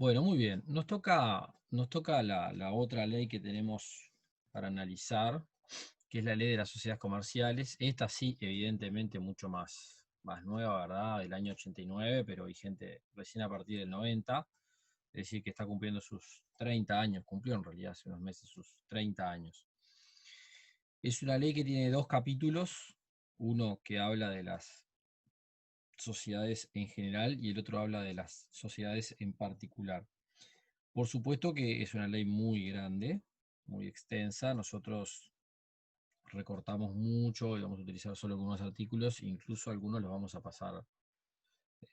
Bueno, muy bien. Nos toca la otra ley que tenemos para analizar, que es la ley de las sociedades comerciales. Esta sí, evidentemente, mucho más nueva, ¿verdad? Del año 89, pero vigente recién a partir del 90. Es decir, que está cumpliendo sus 30 años. Cumplió en realidad hace unos meses sus 30 años. Es una ley que tiene dos capítulos. Uno que habla de las sociedades en general y el otro habla de las sociedades en particular. Por supuesto que es una ley muy grande, muy extensa. Nosotros recortamos mucho y vamos a utilizar solo algunos artículos, incluso algunos los vamos a pasar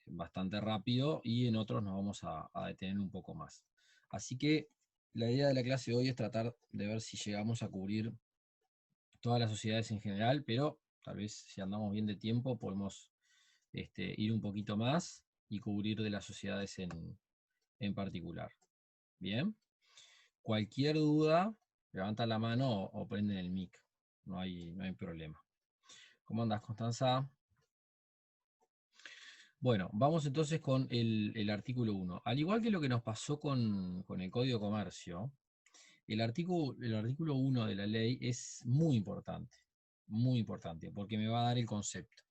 bastante rápido y en otros nos vamos a detener un poco más. Así que la idea de la clase de hoy es tratar de ver si llegamos a cubrir todas las sociedades en general, pero tal vez si andamos bien de tiempo podemos ir un poquito más y cubrir de las sociedades en particular. Bien. Cualquier duda, levanta la mano o prenden el mic. No hay problema. ¿Cómo andas, Constanza? Bueno, vamos entonces con el artículo 1. Al igual que lo que nos pasó con el Código de Comercio, el artículo 1 de la ley es muy importante, porque me va a dar el concepto.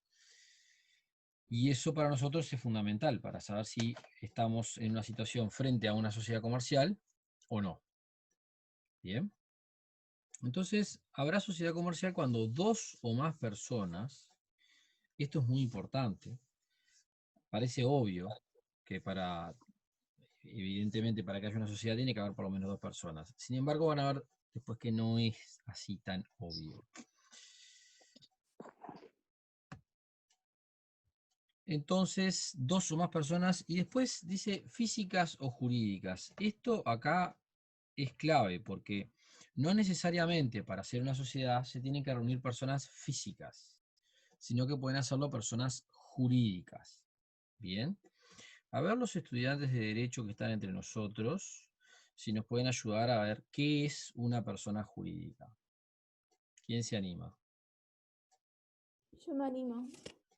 Y eso para nosotros es fundamental para saber si estamos en una situación frente a una sociedad comercial o no. Bien. Entonces, habrá sociedad comercial cuando dos o más personas, esto es muy importante, parece obvio que evidentemente para que haya una sociedad tiene que haber por lo menos dos personas. Sin embargo, van a ver después que no es así tan obvio. Entonces, dos o más personas y después dice físicas o jurídicas. Esto acá es clave porque no necesariamente para hacer una sociedad se tienen que reunir personas físicas, sino que pueden hacerlo personas jurídicas. Bien. A ver los estudiantes de derecho que están entre nosotros, si nos pueden ayudar a ver qué es una persona jurídica. ¿Quién se anima? Yo me animo.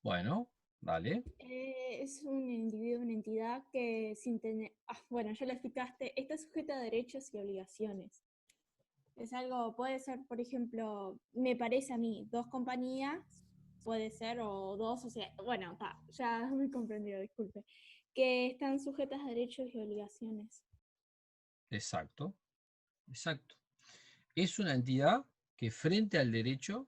Bueno, dale. Es un individuo, una entidad que sin tener, bueno, ya lo explicaste, está sujeta a derechos y obligaciones. Es algo, puede ser, por ejemplo, me parece a mí, dos compañías, puede ser, o dos sociedades, bueno, ya me comprendido, disculpe, que están sujetas a derechos y obligaciones. Exacto, exacto. Es una entidad que frente al derecho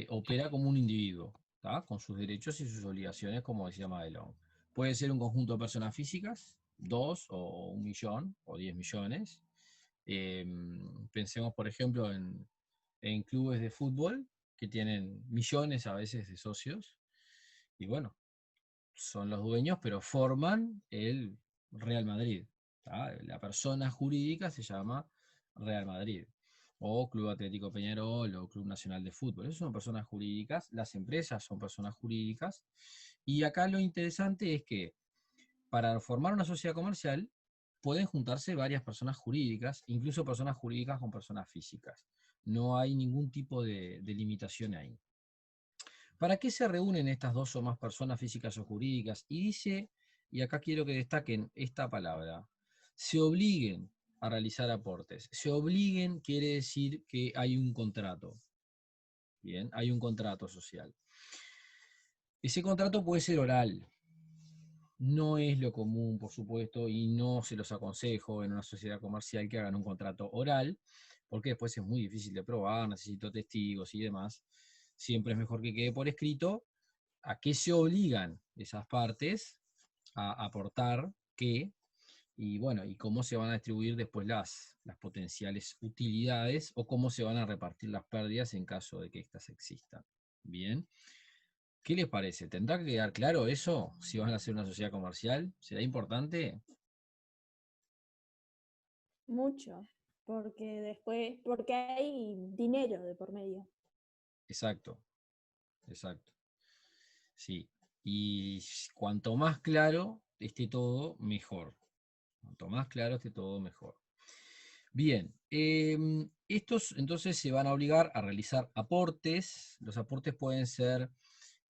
opera como un individuo, ¿tá? Con sus derechos y sus obligaciones, como decía Madelón. Puede ser un conjunto de personas físicas, 2 o 1 millón o 10 millones. Pensemos, por ejemplo, en clubes de fútbol que tienen millones a veces de socios. Y bueno, son los dueños, pero forman el Real Madrid. ¿Tá? La persona jurídica se llama Real Madrid, o Club Atlético Peñarol, o Club Nacional de Fútbol. Esas son personas jurídicas, las empresas son personas jurídicas, y acá lo interesante es que para formar una sociedad comercial pueden juntarse varias personas jurídicas, incluso personas jurídicas con personas físicas. No hay ningún tipo de limitación ahí. ¿Para qué se reúnen estas dos o más personas físicas o jurídicas? Y dice, y acá quiero que destaquen esta palabra, se obliguen a realizar aportes. Se obliguen quiere decir que hay un contrato. Bien, hay un contrato social. Ese contrato puede ser oral. No es lo común, por supuesto, y no se los aconsejo en una sociedad comercial que hagan un contrato oral, porque después es muy difícil de probar, necesito testigos y demás. Siempre es mejor que quede por escrito a qué se obligan esas partes a aportar qué, y bueno, y cómo se van a distribuir después las potenciales utilidades o cómo se van a repartir las pérdidas en caso de que éstas existan. Bien. ¿Qué les parece? ¿Tendrá que quedar claro eso si van a hacer una sociedad comercial? ¿Será importante? Mucho, porque después, porque hay dinero de por medio. Exacto, exacto. Sí. Y cuanto más claro esté todo, mejor. Cuanto más claro esté todo, mejor. Bien, estos entonces se van a obligar a realizar aportes. Los aportes pueden ser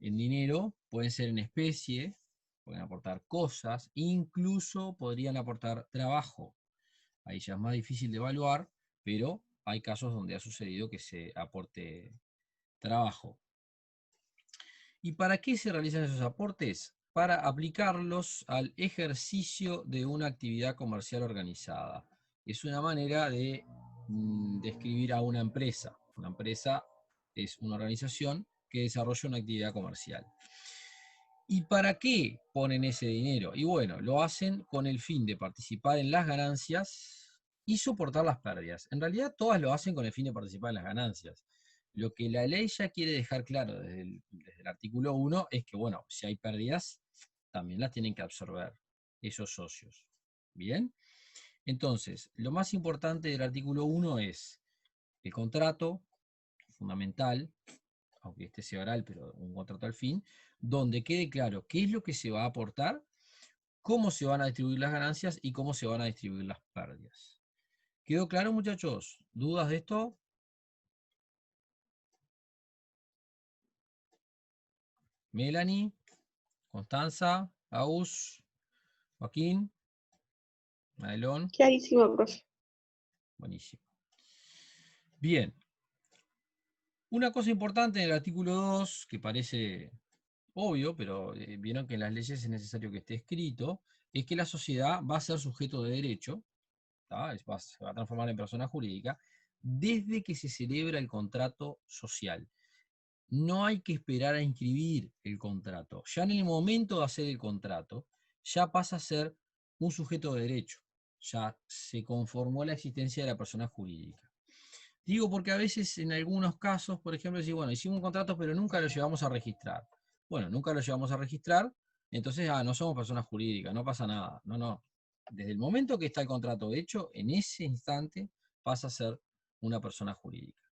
en dinero, pueden ser en especie, pueden aportar cosas, incluso podrían aportar trabajo. Ahí ya es más difícil de evaluar, pero hay casos donde ha sucedido que se aporte trabajo. ¿Y para qué se realizan esos aportes? Para aplicarlos al ejercicio de una actividad comercial organizada. Es una manera de describir a una empresa. Una empresa es una organización que desarrolla una actividad comercial. ¿Y para qué ponen ese dinero? Y bueno, lo hacen con el fin de participar en las ganancias y soportar las pérdidas. En realidad todas lo hacen con el fin de participar en las ganancias. Lo que la ley ya quiere dejar claro desde el artículo 1 es que, bueno, si hay pérdidas, también las tienen que absorber esos socios. ¿Bien? Entonces, lo más importante del artículo 1 es el contrato, fundamental, aunque este sea oral, pero un contrato al fin, donde quede claro qué es lo que se va a aportar, cómo se van a distribuir las ganancias y cómo se van a distribuir las pérdidas. ¿Quedó claro, muchachos? ¿Dudas de esto? Melanie, Constanza, Aus, Joaquín, Madelón. Clarísimo, profe. Buenísimo. Bien. Una cosa importante en el artículo 2, que parece obvio, pero vieron que en las leyes es necesario que esté escrito, es que la sociedad va a ser sujeto de derecho, se va a transformar en persona jurídica, desde que se celebra el contrato social. No hay que esperar a inscribir el contrato. Ya en el momento de hacer el contrato, ya pasa a ser un sujeto de derecho. Ya se conformó la existencia de la persona jurídica. Digo porque a veces en algunos casos, por ejemplo, decir, bueno, hicimos un contrato pero nunca lo llevamos a registrar. Bueno, nunca lo llevamos a registrar, entonces no somos personas jurídicas, no pasa nada. No, no. Desde el momento que está el contrato hecho, en ese instante pasa a ser una persona jurídica.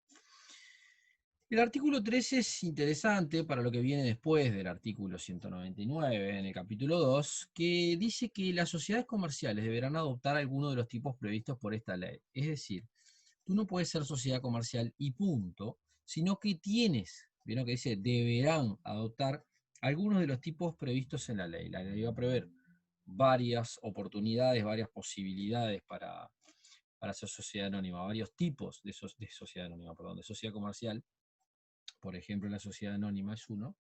El artículo 13 es interesante para lo que viene después del artículo 199, en el capítulo 2, que dice que las sociedades comerciales deberán adoptar alguno de los tipos previstos por esta ley. Es decir, tú no puedes ser sociedad comercial y punto, sino que tienes, vieron que dice, deberán adoptar algunos de los tipos previstos en la ley. La ley va a prever varias oportunidades, varias posibilidades para ser sociedad anónima, varios tipos de sociedad anónima, perdón, de sociedad comercial. Por ejemplo, la sociedad anónima es uno,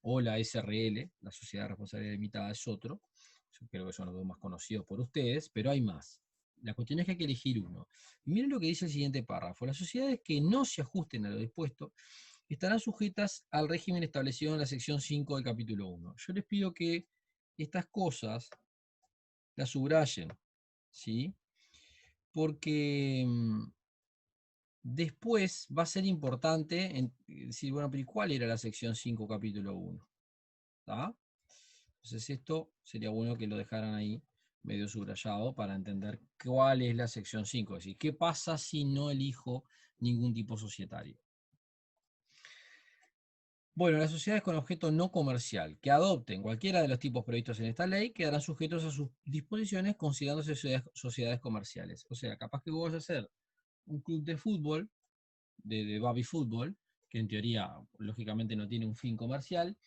o la SRL, la Sociedad de Responsabilidad Limitada, es otro. Yo creo que son los dos más conocidos por ustedes, pero hay más. La cuestión es que hay que elegir uno. Y miren lo que dice el siguiente párrafo. Las sociedades que no se ajusten a lo dispuesto estarán sujetas al régimen establecido en la sección 5 del capítulo 1. Yo les pido que estas cosas las subrayen, ¿sí? Porque después va a ser importante decir, bueno, pero ¿y cuál era la sección 5, capítulo 1? ¿Está? Entonces esto sería bueno que lo dejaran ahí medio subrayado para entender cuál es la sección 5. Es decir, ¿qué pasa si no elijo ningún tipo societario? Bueno, las sociedades con objeto no comercial que adopten cualquiera de los tipos previstos en esta ley quedarán sujetos a sus disposiciones considerándose sociedades comerciales. O sea, capaz que vos vas a hacer un club de fútbol, de baby fútbol, que en teoría, lógicamente, no tiene un fin comercial,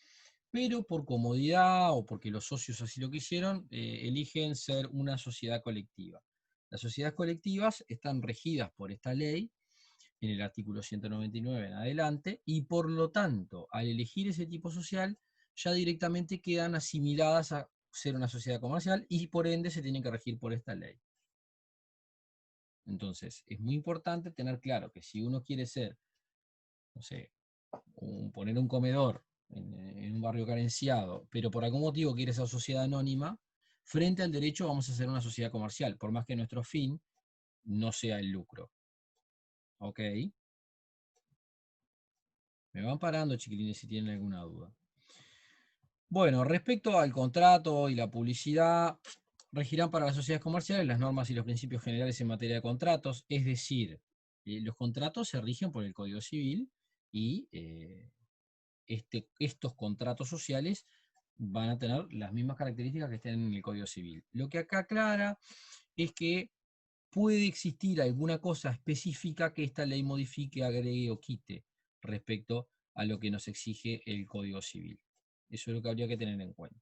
pero por comodidad o porque los socios así lo quisieron, eligen ser una sociedad colectiva. Las sociedades colectivas están regidas por esta ley, en el artículo 199 en adelante, y por lo tanto, al elegir ese tipo social, ya directamente quedan asimiladas a ser una sociedad comercial y por ende se tienen que regir por esta ley. Entonces, es muy importante tener claro que si uno quiere ser, no sé, poner un comedor en un barrio carenciado, pero por algún motivo quiere ser sociedad anónima, frente al derecho vamos a ser una sociedad comercial, por más que nuestro fin no sea el lucro. ¿Ok? Me van parando, chiquilines, si tienen alguna duda. Bueno, respecto al contrato y la publicidad, regirán para las sociedades comerciales las normas y los principios generales en materia de contratos, es decir, los contratos se rigen por el Código Civil y estos contratos sociales van a tener las mismas características que estén en el Código Civil. Lo que acá aclara es que puede existir alguna cosa específica que esta ley modifique, agregue o quite respecto a lo que nos exige el Código Civil. Eso es lo que habría que tener en cuenta.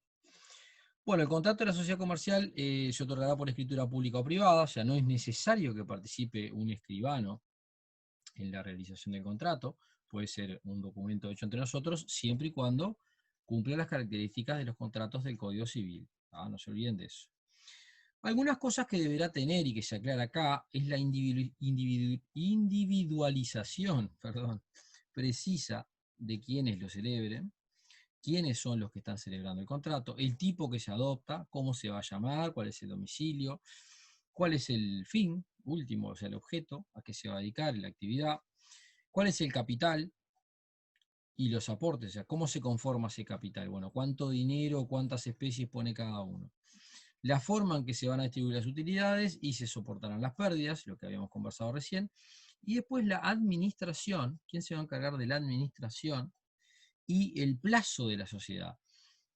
Bueno, el contrato de la sociedad comercial se otorgará por escritura pública o privada, o sea, no es necesario que participe un escribano en la realización del contrato, puede ser un documento hecho entre nosotros, siempre y cuando cumpla las características de los contratos del Código Civil. No se olviden de eso. Algunas cosas que deberá tener y que se aclara acá es la individualización precisa de quienes lo celebren, quiénes son los que están celebrando el contrato, el tipo que se adopta, cómo se va a llamar, cuál es el domicilio, cuál es el fin último, o sea, el objeto, a qué se va a dedicar la actividad, cuál es el capital y los aportes, o sea, cómo se conforma ese capital, bueno, cuánto dinero, cuántas especies pone cada uno, la forma en que se van a distribuir las utilidades y se soportarán las pérdidas, lo que habíamos conversado recién, y después la administración, quién se va a encargar de la administración y el plazo de la sociedad.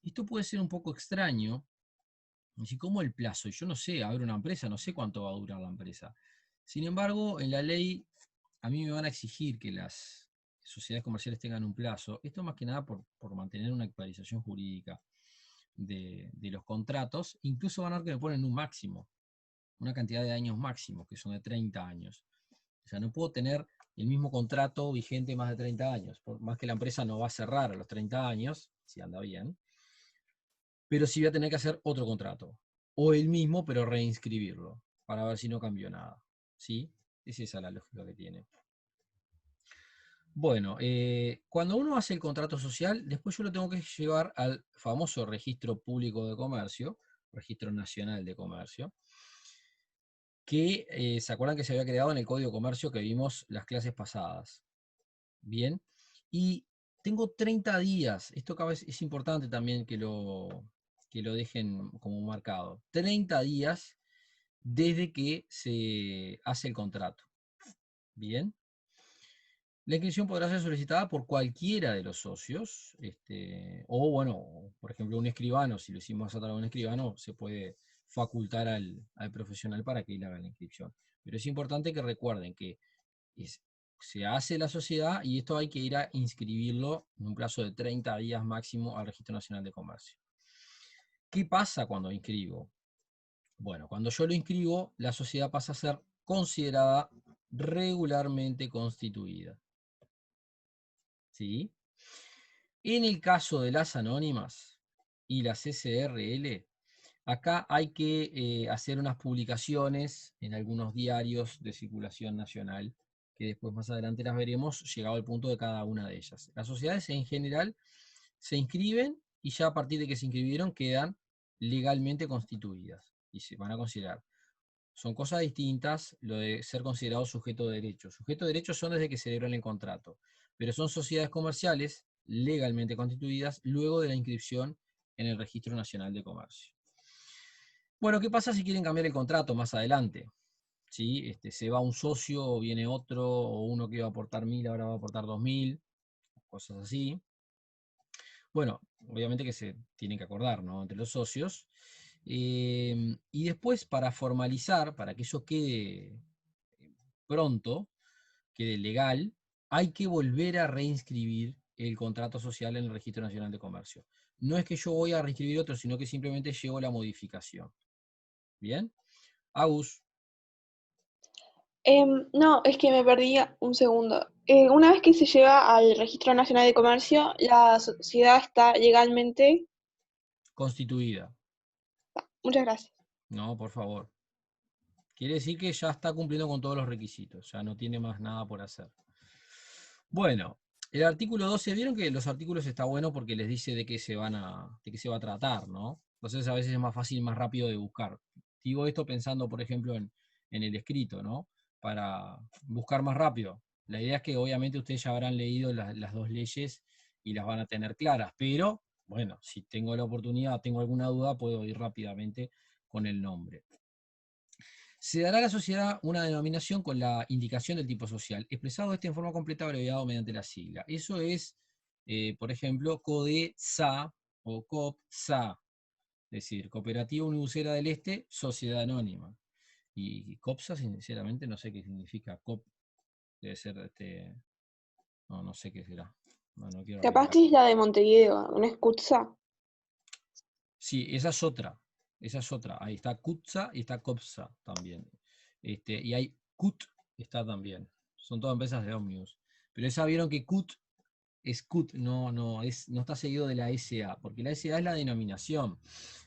Esto puede ser un poco extraño, así como el plazo, yo no sé, abro una empresa, no sé cuánto va a durar la empresa. Sin embargo, en la ley a mí me van a exigir que las sociedades comerciales tengan un plazo, esto más que nada por mantener una actualización jurídica de los contratos, incluso van a ver que me ponen un máximo, una cantidad de años máximo, que son de 30 años. O sea, no puedo tener el mismo contrato vigente más de 30 años, por más que la empresa no va a cerrar a los 30 años, si anda bien, pero sí voy a tener que hacer otro contrato, o el mismo, pero reinscribirlo, para ver si no cambió nada. ¿Sí? Es esa la lógica que tiene. Bueno, cuando uno hace el contrato social, después yo lo tengo que llevar al famoso Registro Público de Comercio, Registro Nacional de Comercio, que se acuerdan que se había creado en el Código de Comercio que vimos las clases pasadas. Bien, y tengo 30 días, esto cada vez es importante también que lo dejen como marcado, 30 días desde que se hace el contrato. Bien. La inscripción podrá ser solicitada por cualquiera de los socios, o bueno, por ejemplo, un escribano, si lo hicimos a través de un escribano, se puede facultar al profesional para que él haga la inscripción. Pero es importante que recuerden que se hace la sociedad y esto hay que ir a inscribirlo en un plazo de 30 días máximo al Registro Nacional de Comercio. ¿Qué pasa cuando inscribo? Bueno, cuando yo lo inscribo, la sociedad pasa a ser considerada regularmente constituida. ¿Sí? En el caso de las anónimas y las SRL, acá hay que hacer unas publicaciones en algunos diarios de circulación nacional, que después más adelante las veremos, llegado al punto de cada una de ellas. Las sociedades en general se inscriben y ya a partir de que se inscribieron quedan legalmente constituidas y se van a considerar. Son cosas distintas lo de ser considerado sujeto de derecho. Sujeto de derecho son desde que celebran el contrato, pero son sociedades comerciales legalmente constituidas luego de la inscripción en el Registro Nacional de Comercio. Bueno, ¿qué pasa si quieren cambiar el contrato más adelante? ¿Sí? Se va un socio, viene otro, o uno que iba a aportar 1.000, ahora va a aportar 2.000, cosas así. Bueno, obviamente que se tienen que acordar, ¿no?, entre los socios. Y después, para formalizar, para que eso quede pronto, quede legal, hay que volver a reinscribir el contrato social en el Registro Nacional de Comercio. No es que yo voy a reinscribir otro, sino que simplemente llevo la modificación. ¿Bien? Agus. No, es que me perdí un segundo. Una vez que se lleva al Registro Nacional de Comercio, la sociedad está legalmente. Constituida. Muchas gracias. No, por favor. Quiere decir que ya está cumpliendo con todos los requisitos, ya no tiene más nada por hacer. Bueno, el artículo 12, vieron que los artículos está bueno porque les dice de qué se va a tratar, ¿no? Entonces a veces es más fácil, más rápido de buscar. Digo esto pensando, por ejemplo, en el escrito, ¿no? Para buscar más rápido. La idea es que obviamente ustedes ya habrán leído las dos leyes y las van a tener claras, pero bueno, si tengo la oportunidad, tengo alguna duda, puedo ir rápidamente con el nombre. Se dará a la sociedad una denominación con la indicación del tipo social, expresado en forma completa abreviado mediante la sigla. Eso es, por ejemplo, CODESA o COPSA, es decir, Cooperativa Unibusera del Este, Sociedad Anónima. Y COPSA, sinceramente, no sé qué significa. COP debe ser, no sé qué será. No quiero Capaz arriesgar. que es la de Montevideo, una escucha. Sí, esa es otra. Esa es otra. Ahí está Kutza y está Kopsa también. Y hay Kut, está también. Son todas empresas de Omnibus. Pero esa vieron que Kut es Kut, no está seguido de la SA, porque la SA es la denominación.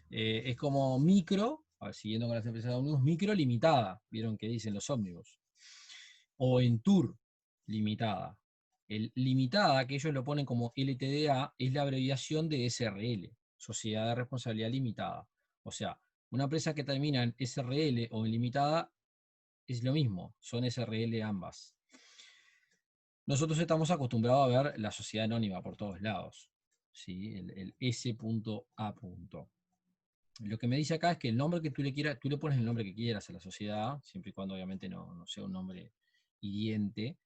Es como micro, a ver, siguiendo con las empresas de Omnibus, micro limitada, vieron que dicen los Omnibus. O en Tour limitada. El limitada, que ellos lo ponen como LTDA, es la abreviación de SRL, Sociedad de Responsabilidad Limitada. O sea, una empresa que termina en SRL o en limitada es lo mismo, son SRL ambas. Nosotros estamos acostumbrados a ver la sociedad anónima por todos lados, ¿sí? El S.A. Lo que me dice acá es que el nombre que tú le quieras, tú le pones el nombre que quieras a la sociedad, siempre y cuando obviamente no sea un nombre hiriente,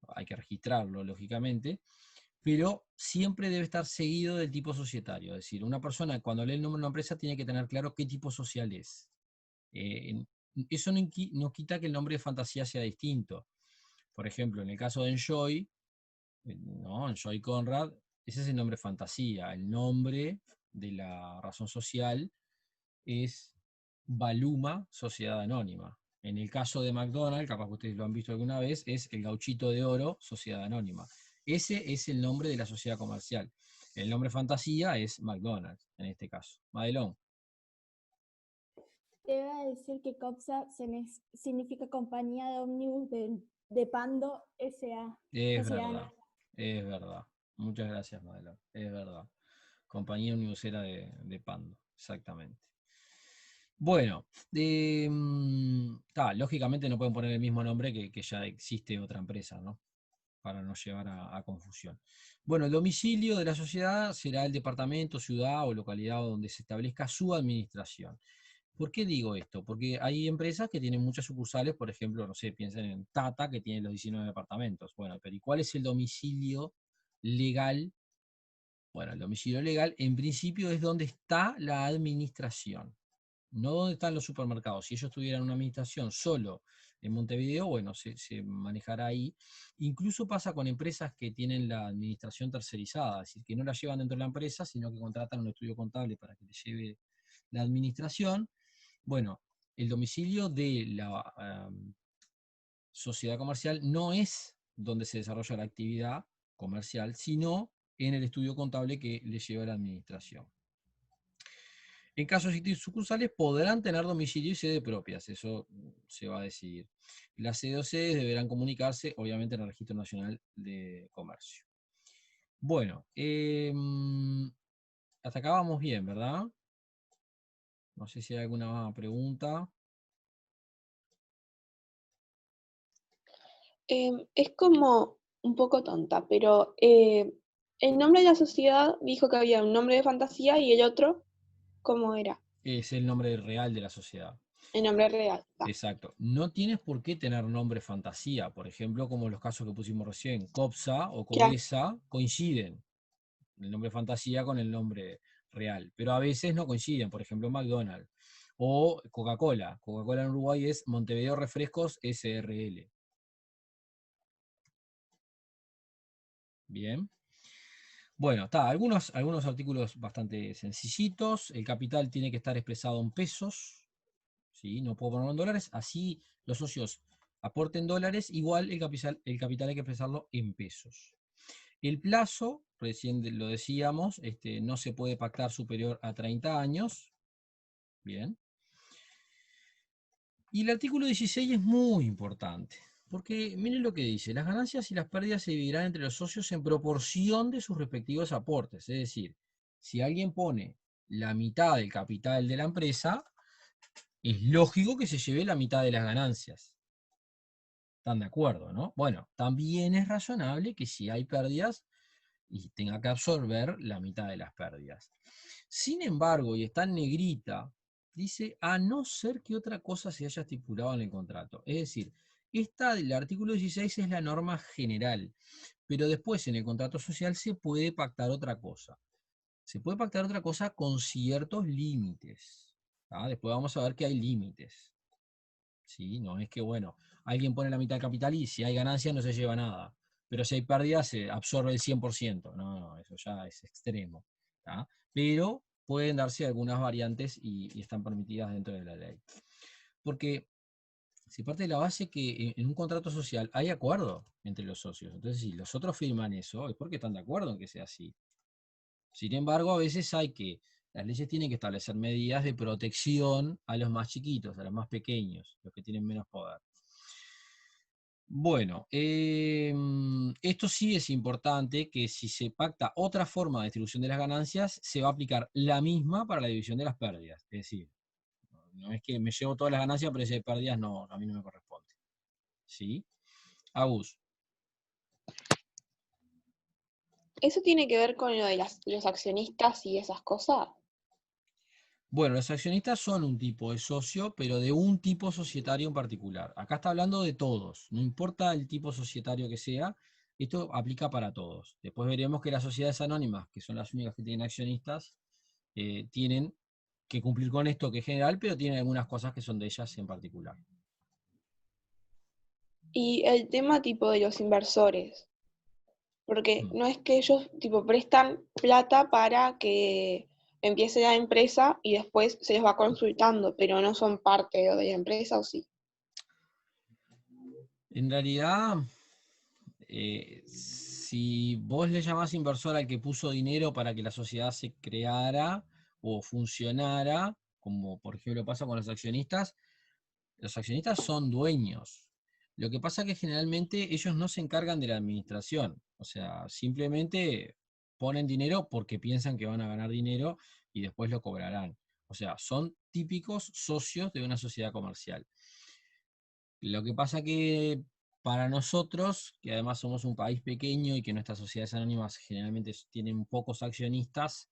hay que registrarlo lógicamente, pero siempre debe estar seguido del tipo societario. Es decir, una persona cuando lee el nombre de una empresa tiene que tener claro qué tipo social es. Eso no quita que el nombre de fantasía sea distinto. Por ejemplo, en el caso de Enjoy, ¿no? Enjoy Conrad, ese es el nombre fantasía. El nombre de la razón social es Baluma Sociedad Anónima. En el caso de McDonald's, capaz que ustedes lo han visto alguna vez, es el Gauchito de Oro Sociedad Anónima. Ese es el nombre de la sociedad comercial. El nombre fantasía es McDonald's, en este caso. Madelón. Te iba a decir que COPSA significa Compañía de Ómnibus de Pando S.A. Es Sociedad verdad, Anónima. es verdad. Muchas gracias, Madelón. Es verdad. Compañía Univocera de Pando, exactamente. Bueno, lógicamente no pueden poner el mismo nombre que ya existe otra empresa, ¿no? Para no llevar a confusión. Bueno, el domicilio de la sociedad será el departamento, ciudad o localidad donde se establezca su administración. ¿Por qué digo esto? Porque hay empresas que tienen muchas sucursales, por ejemplo, no sé, piensen en Tata, que tiene los 19 departamentos. Bueno, pero ¿y cuál es el domicilio legal? Bueno, el domicilio legal en principio es donde está la administración, no donde están los supermercados. Si ellos tuvieran una administración solo en Montevideo, bueno, se manejará ahí. Incluso pasa con empresas que tienen la administración tercerizada, es decir, que no la llevan dentro de la empresa, sino que contratan un estudio contable para que le lleve la administración. Bueno, el domicilio de la sociedad comercial no es donde se desarrolla la actividad comercial, sino en el estudio contable que le lleva la administración. En caso de existir sucursales, podrán tener domicilio y sede propias, eso se va a decidir. Las sede o sedes deberán comunicarse, obviamente, en el Registro Nacional de Comercio. Bueno, hasta acá vamos bien, ¿verdad? No sé si hay alguna pregunta. Es como un poco tonta, pero el nombre de la sociedad dijo que había un nombre de fantasía y el otro, ¿cómo era? Es el nombre real de la sociedad. El nombre real. Exacto. No tienes por qué tener nombre fantasía. Por ejemplo, como los casos que pusimos recién, COPSA o Claro. COBESA coinciden. El nombre fantasía con el nombre real. Pero a veces no coinciden. Por ejemplo, McDonald's o Coca-Cola. Coca-Cola en Uruguay es Montevideo Refrescos SRL. Bien. Bueno, algunos artículos bastante sencillitos. El capital tiene que estar expresado en pesos. ¿Sí? No puedo ponerlo en dólares. Así los socios aporten dólares, igual el capital hay que expresarlo en pesos. El plazo, recién lo decíamos, no se puede pactar superior a 30 años. Bien. Y el artículo 16 es muy importante, porque miren lo que dice, las ganancias y las pérdidas se dividirán entre los socios en proporción de sus respectivos aportes. Es decir, si alguien pone la mitad del capital de la empresa, es lógico que se lleve la mitad de las ganancias. ¿Están de acuerdo, no? Bueno, también es razonable que si hay pérdidas y tenga que absorber la mitad de las pérdidas. Sin embargo, y está en negrita, dice a no ser que otra cosa se haya estipulado en el contrato. Es decir, esta del artículo 16 es la norma general, pero después en el contrato social se puede pactar otra cosa. Se puede pactar otra cosa con ciertos límites. Después vamos a ver que hay límites. ¿Sí? No es que, bueno, alguien pone la mitad del capital y si hay ganancias no se lleva nada. Pero si hay pérdidas se absorbe el 100%. No, eso ya es extremo. ¿Tá? Pero pueden darse algunas variantes y están permitidas dentro de la ley. Porque se parte de la base que en un contrato social hay acuerdo entre los socios. Entonces, si los otros firman eso, es porque están de acuerdo en que sea así. Sin embargo, a veces las leyes tienen que establecer medidas de protección a los más chiquitos, a los más pequeños, los que tienen menos poder. Bueno, esto sí es importante, que si se pacta otra forma de distribución de las ganancias, se va a aplicar la misma para la división de las pérdidas. Es decir, no es que me llevo todas las ganancias, pero si hay pérdidas, no, a mí no me corresponde. ¿Sí? Agus. ¿Eso tiene que ver con lo de los accionistas y esas cosas? Bueno, los accionistas son un tipo de socio, pero de un tipo societario en particular. Acá está hablando de todos, no importa el tipo societario que sea, esto aplica para todos. Después veremos que las sociedades anónimas, que son las únicas que tienen accionistas, tienen que cumplir con esto, que es general, pero tienen algunas cosas que son de ellas en particular. Y el tema tipo de los inversores, porque no es que ellos tipo prestan plata para que empiece la empresa y después se les va consultando, pero no son parte de la empresa, ¿o sí? En realidad, si vos le llamás inversor al que puso dinero para que la sociedad se creara o funcionara, como por ejemplo pasa con los accionistas son dueños. Lo que pasa es que generalmente ellos no se encargan de la administración, o sea, simplemente ponen dinero porque piensan que van a ganar dinero y después lo cobrarán. O sea, son típicos socios de una sociedad comercial. Lo que pasa que para nosotros, que además somos un país pequeño y que nuestras sociedades anónimas generalmente tienen pocos accionistas,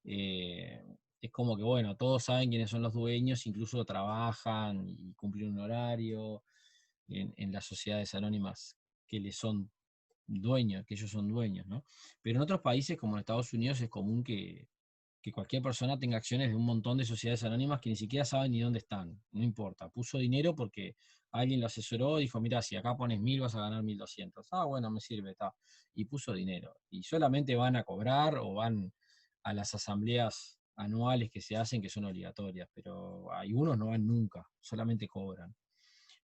eh, es como que, bueno, todos saben quiénes son los dueños, incluso trabajan y cumplen un horario en las sociedades anónimas que les son dueños, que ellos son dueños, ¿no? Pero en otros países, como en Estados Unidos, es común que cualquier persona tenga acciones de un montón de sociedades anónimas que ni siquiera saben ni dónde están. No importa, puso dinero porque alguien lo asesoró, dijo, mira, si acá pones 1000 vas a ganar 1200. Ah, bueno, me sirve, está. Y puso dinero. Y solamente van a cobrar o van a las asambleas anuales que se hacen, que son obligatorias, pero algunos no van nunca, solamente cobran.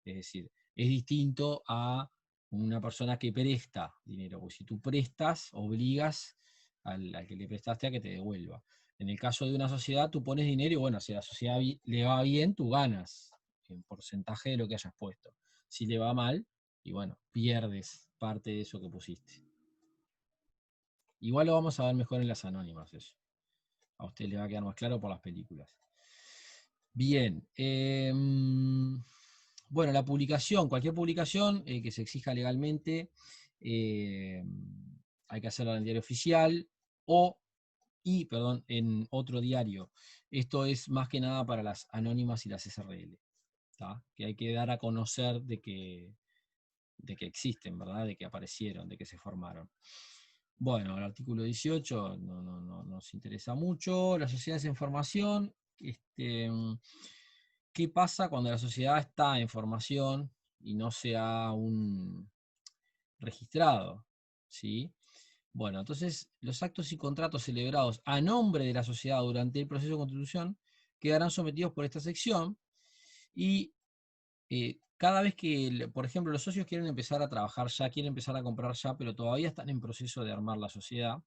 Es decir, es distinto a una persona que presta dinero, porque si tú prestas, obligas al que le prestaste a que te devuelva. En el caso de una sociedad, tú pones dinero y bueno, si a la sociedad le va bien, tú ganas en porcentaje de lo que hayas puesto. Si le va mal, y bueno, pierdes parte de eso que pusiste. Igual lo vamos a ver mejor en las anónimas, eso. A usted le va a quedar más claro por las películas. Bien. Bueno, la publicación, cualquier publicación que se exija legalmente, hay que hacerlo en el diario oficial en otro diario. Esto es más que nada para las anónimas y las SRL, ¿tá? Que hay que dar a conocer de que existen, ¿verdad? De que aparecieron, de que se formaron. Bueno, el artículo 18 no nos interesa mucho. Las sociedades en formación, ¿qué pasa cuando la sociedad está en formación y no se ha registrado? ¿Sí? Bueno, entonces los actos y contratos celebrados a nombre de la sociedad durante el proceso de constitución quedarán sometidos por esta sección y cada vez que, por ejemplo, los socios quieren empezar a trabajar ya, quieren empezar a comprar ya, pero todavía están en proceso de armar la sociedad,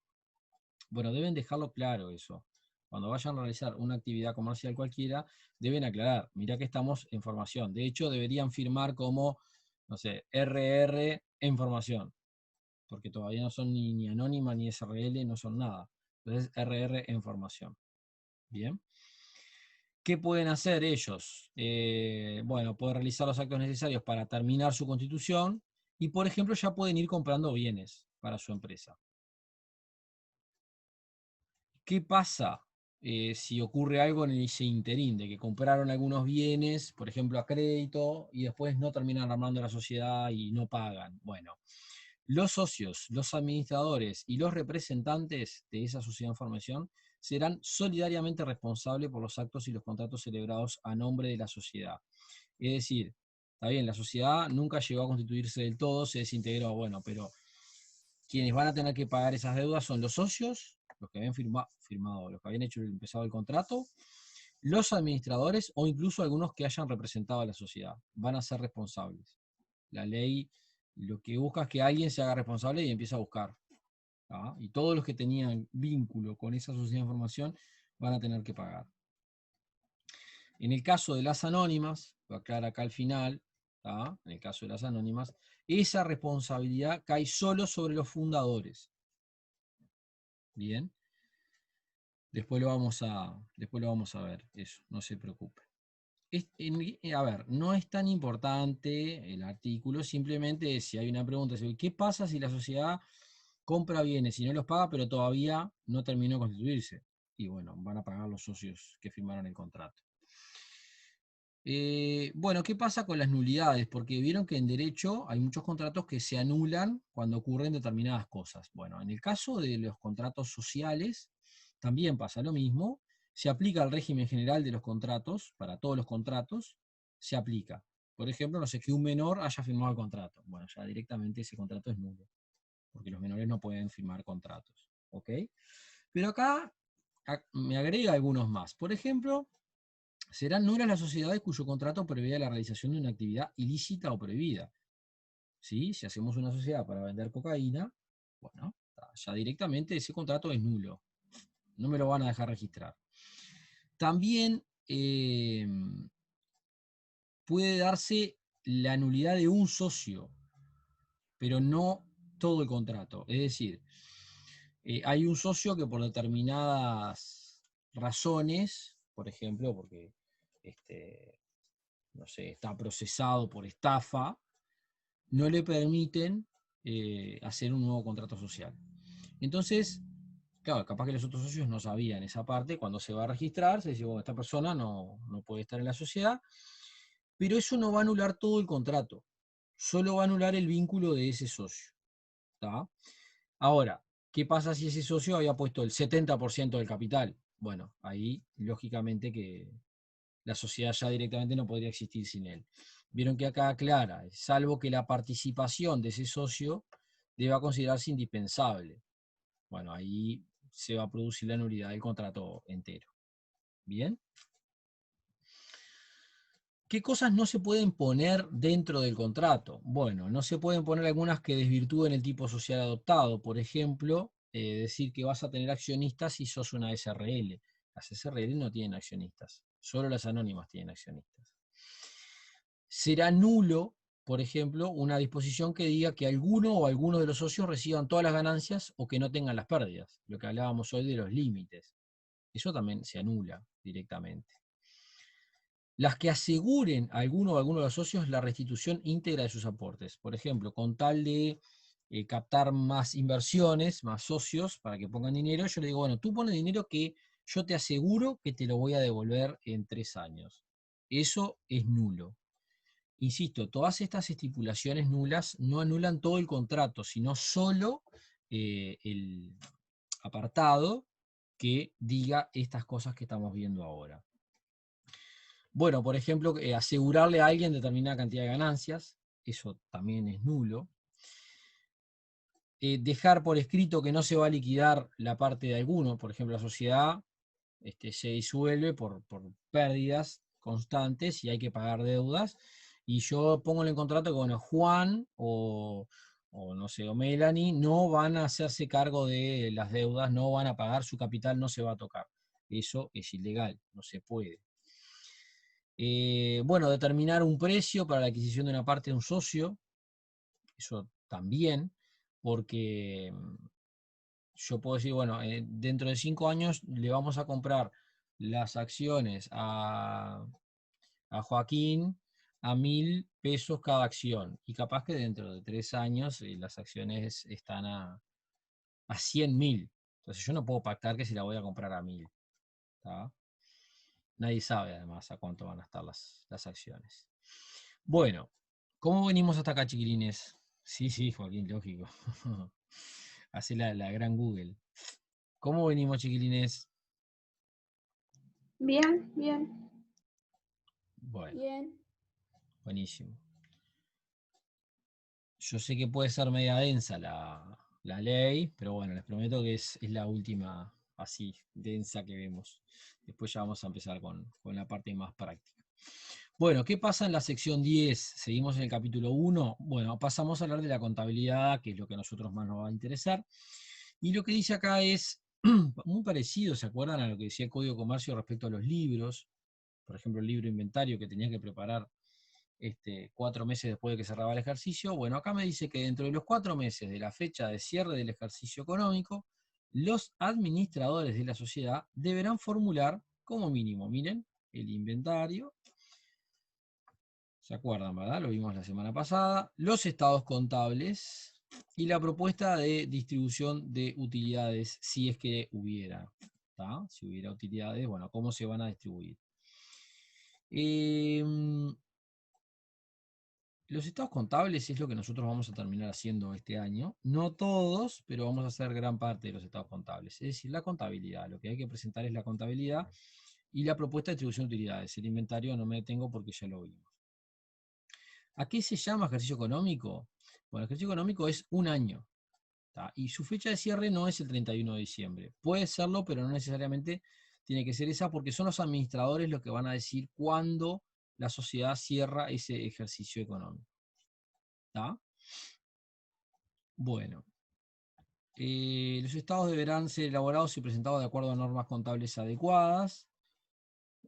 bueno, deben dejarlo claro eso. Cuando vayan a realizar una actividad comercial cualquiera, deben aclarar, mirá que estamos en formación. De hecho, deberían firmar como, no sé, RR en formación, porque todavía no son ni anónima ni SRL, no son nada. Entonces, RR en formación. Bien. ¿Qué pueden hacer ellos? Bueno, pueden realizar los actos necesarios para terminar su constitución y, por ejemplo, ya pueden ir comprando bienes para su empresa. ¿Qué pasa si ocurre algo en ese interín, de que compraron algunos bienes, por ejemplo, a crédito, y después no terminan armando la sociedad y no pagan? Bueno, los socios, los administradores y los representantes de esa sociedad en formación serán solidariamente responsables por los actos y los contratos celebrados a nombre de la sociedad. Es decir, está bien, la sociedad nunca llegó a constituirse del todo, se desintegró, bueno, pero quienes van a tener que pagar esas deudas son los socios los que habían firmado, los que habían empezado el contrato, los administradores o incluso algunos que hayan representado a la sociedad. Van a ser responsables. La ley lo que busca es que alguien se haga responsable y empiece a buscar. ¿tá? Y todos los que tenían vínculo con esa sociedad de información van a tener que pagar. En el caso de las anónimas, lo aclara acá al final, ¿tá? En el caso de las anónimas, esa responsabilidad cae solo sobre los fundadores. Bien. Después lo vamos a ver, eso, no se preocupe. A ver, no es tan importante el artículo, simplemente si hay una pregunta, ¿qué pasa si la sociedad compra bienes y no los paga, pero todavía no terminó de constituirse? Y bueno, van a pagar los socios que firmaron el contrato. Bueno, ¿qué pasa con las nulidades? Porque vieron que en derecho hay muchos contratos que se anulan cuando ocurren determinadas cosas. Bueno, en el caso de los contratos sociales, también pasa lo mismo. Se aplica el régimen general de los contratos, para todos los contratos, se aplica. Por ejemplo, no sé, que un menor haya firmado el contrato. Bueno, ya directamente ese contrato es nulo, porque los menores no pueden firmar contratos. ¿Ok? Pero acá me agrega algunos más. Por ejemplo, serán nulas las sociedades cuyo contrato prevea la realización de una actividad ilícita o prohibida. ¿Sí? Si hacemos una sociedad para vender cocaína, bueno, ya directamente ese contrato es nulo. No me lo van a dejar registrar. También puede darse la nulidad de un socio, pero no todo el contrato. Es decir, hay un socio que por determinadas razones, por ejemplo, porque no sé, está procesado por estafa, no le permiten hacer un nuevo contrato social. Entonces, claro, capaz que los otros socios no sabían esa parte, cuando se va a registrar, se dice, bueno, esta persona no puede estar en la sociedad, pero eso no va a anular todo el contrato, solo va a anular el vínculo de ese socio. ¿tá? Ahora, ¿qué pasa si ese socio había puesto el 70% del capital? Bueno, ahí lógicamente que la sociedad ya directamente no podría existir sin él. Vieron que acá aclara, salvo que la participación de ese socio deba considerarse indispensable. Bueno, ahí se va a producir la nulidad del contrato entero. ¿Bien? ¿Qué cosas no se pueden poner dentro del contrato? Bueno, no se pueden poner algunas que desvirtúen el tipo social adoptado. Por ejemplo, decir que vas a tener accionistas si sos una SRL. Las SRL no tienen accionistas, solo las anónimas tienen accionistas. Será nulo, por ejemplo, una disposición que diga que alguno o algunos de los socios reciban todas las ganancias o que no tengan las pérdidas, lo que hablábamos hoy de los límites. Eso también se anula directamente. Las que aseguren a alguno o alguno de los socios la restitución íntegra de sus aportes. Por ejemplo, con tal de captar más inversiones, más socios, para que pongan dinero, yo le digo, bueno, tú pones dinero que yo te aseguro que te lo voy a devolver en 3 años. Eso es nulo. Insisto, todas estas estipulaciones nulas no anulan todo el contrato, sino solo el apartado que diga estas cosas que estamos viendo ahora. Bueno, por ejemplo, asegurarle a alguien determinada cantidad de ganancias, eso también es nulo. Dejar por escrito que no se va a liquidar la parte de alguno, por ejemplo, la sociedad se disuelve por pérdidas constantes y hay que pagar deudas, y yo pongo en el contrato que, bueno, Juan o no sé, o Melanie no van a hacerse cargo de las deudas, no van a pagar, su capital no se va a tocar. Eso es ilegal, no se puede. Bueno, determinar un precio para la adquisición de una parte de un socio, eso también, porque yo puedo decir, bueno, dentro de 5 años le vamos a comprar las acciones a Joaquín a 1.000 pesos cada acción, y capaz que dentro de 3 años las acciones están a 100.000. Entonces yo no puedo pactar que se la voy a comprar a 1.000. ¿tá? Nadie sabe además a cuánto van a estar las acciones. Bueno, ¿cómo venimos hasta acá, chiquilines? Sí, Joaquín, lógico. Hace la gran Google. ¿Cómo venimos, chiquilines? Bien, bien. Bueno, Bien. buenísimo. Yo sé que puede ser media densa la la ley, pero bueno, les prometo que es la última así densa que vemos. Después ya vamos a empezar con la parte más práctica. Bueno, ¿qué pasa en la sección 10? Seguimos en el capítulo 1. Bueno, pasamos a hablar de la contabilidad, que es lo que a nosotros más nos va a interesar. Y lo que dice acá es muy parecido, ¿se acuerdan a lo que decía el Código de Comercio respecto a los libros? Por ejemplo, el libro inventario que tenía que preparar 4 meses después de que cerraba el ejercicio. Bueno, acá me dice que dentro de los 4 meses de la fecha de cierre del ejercicio económico, los administradores de la sociedad deberán formular como mínimo, miren, el inventario. ¿Se acuerdan, verdad? Lo vimos la semana pasada. Los estados contables y la propuesta de distribución de utilidades, si es que hubiera. ¿Tá? Si hubiera utilidades, bueno, ¿cómo se van a distribuir? Los estados contables es lo que nosotros vamos a terminar haciendo este año. No todos, pero vamos a hacer gran parte de los estados contables. Es decir, la contabilidad. Lo que hay que presentar es la contabilidad y la propuesta de distribución de utilidades. El inventario no me detengo porque ya lo vimos. ¿A qué se llama ejercicio económico? Bueno, el ejercicio económico es un año. ¿Tá? Y su fecha de cierre no es el 31 de diciembre. Puede serlo, pero no necesariamente tiene que ser esa, porque son los administradores los que van a decir cuándo la sociedad cierra ese ejercicio económico. ¿Tá? Bueno, los estados deberán ser elaborados y presentados de acuerdo a normas contables adecuadas.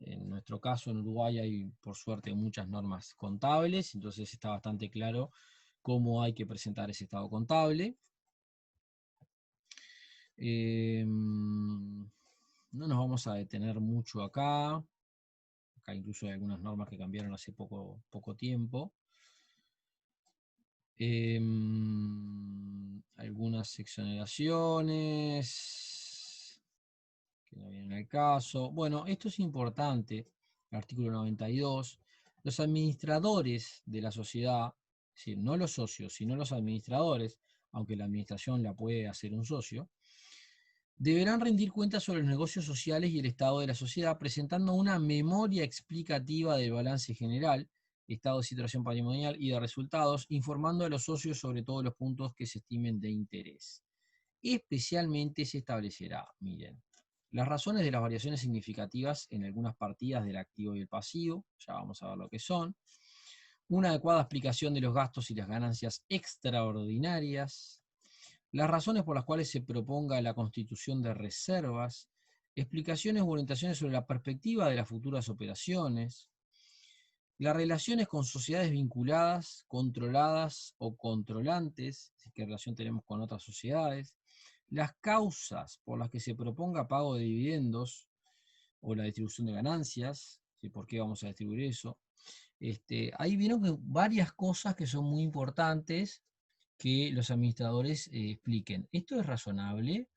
En nuestro caso, en Uruguay, hay por suerte muchas normas contables, entonces está bastante claro cómo hay que presentar ese estado contable. No nos vamos a detener mucho acá. Acá incluso hay algunas normas que cambiaron hace poco tiempo. Algunas exoneraciones que no vienen al caso. Bueno, esto es importante, el artículo 92. Los administradores de la sociedad, es decir, no los socios, sino los administradores, aunque la administración la puede hacer un socio, deberán rendir cuentas sobre los negocios sociales y el estado de la sociedad, presentando una memoria explicativa del balance general, estado de situación patrimonial y de resultados, informando a los socios sobre todos los puntos que se estimen de interés. Especialmente se establecerá, miren, las razones de las variaciones significativas en algunas partidas del activo y el pasivo, ya vamos a ver lo que son, una adecuada explicación de los gastos y las ganancias extraordinarias, las razones por las cuales se proponga la constitución de reservas, explicaciones u orientaciones sobre la perspectiva de las futuras operaciones, las relaciones con sociedades vinculadas, controladas o controlantes, qué relación tenemos con otras sociedades, las causas por las que se proponga pago de dividendos o la distribución de ganancias, ¿sí? ¿Por qué vamos a distribuir eso? Ahí vieron que varias cosas que son muy importantes que los administradores expliquen. Esto es razonable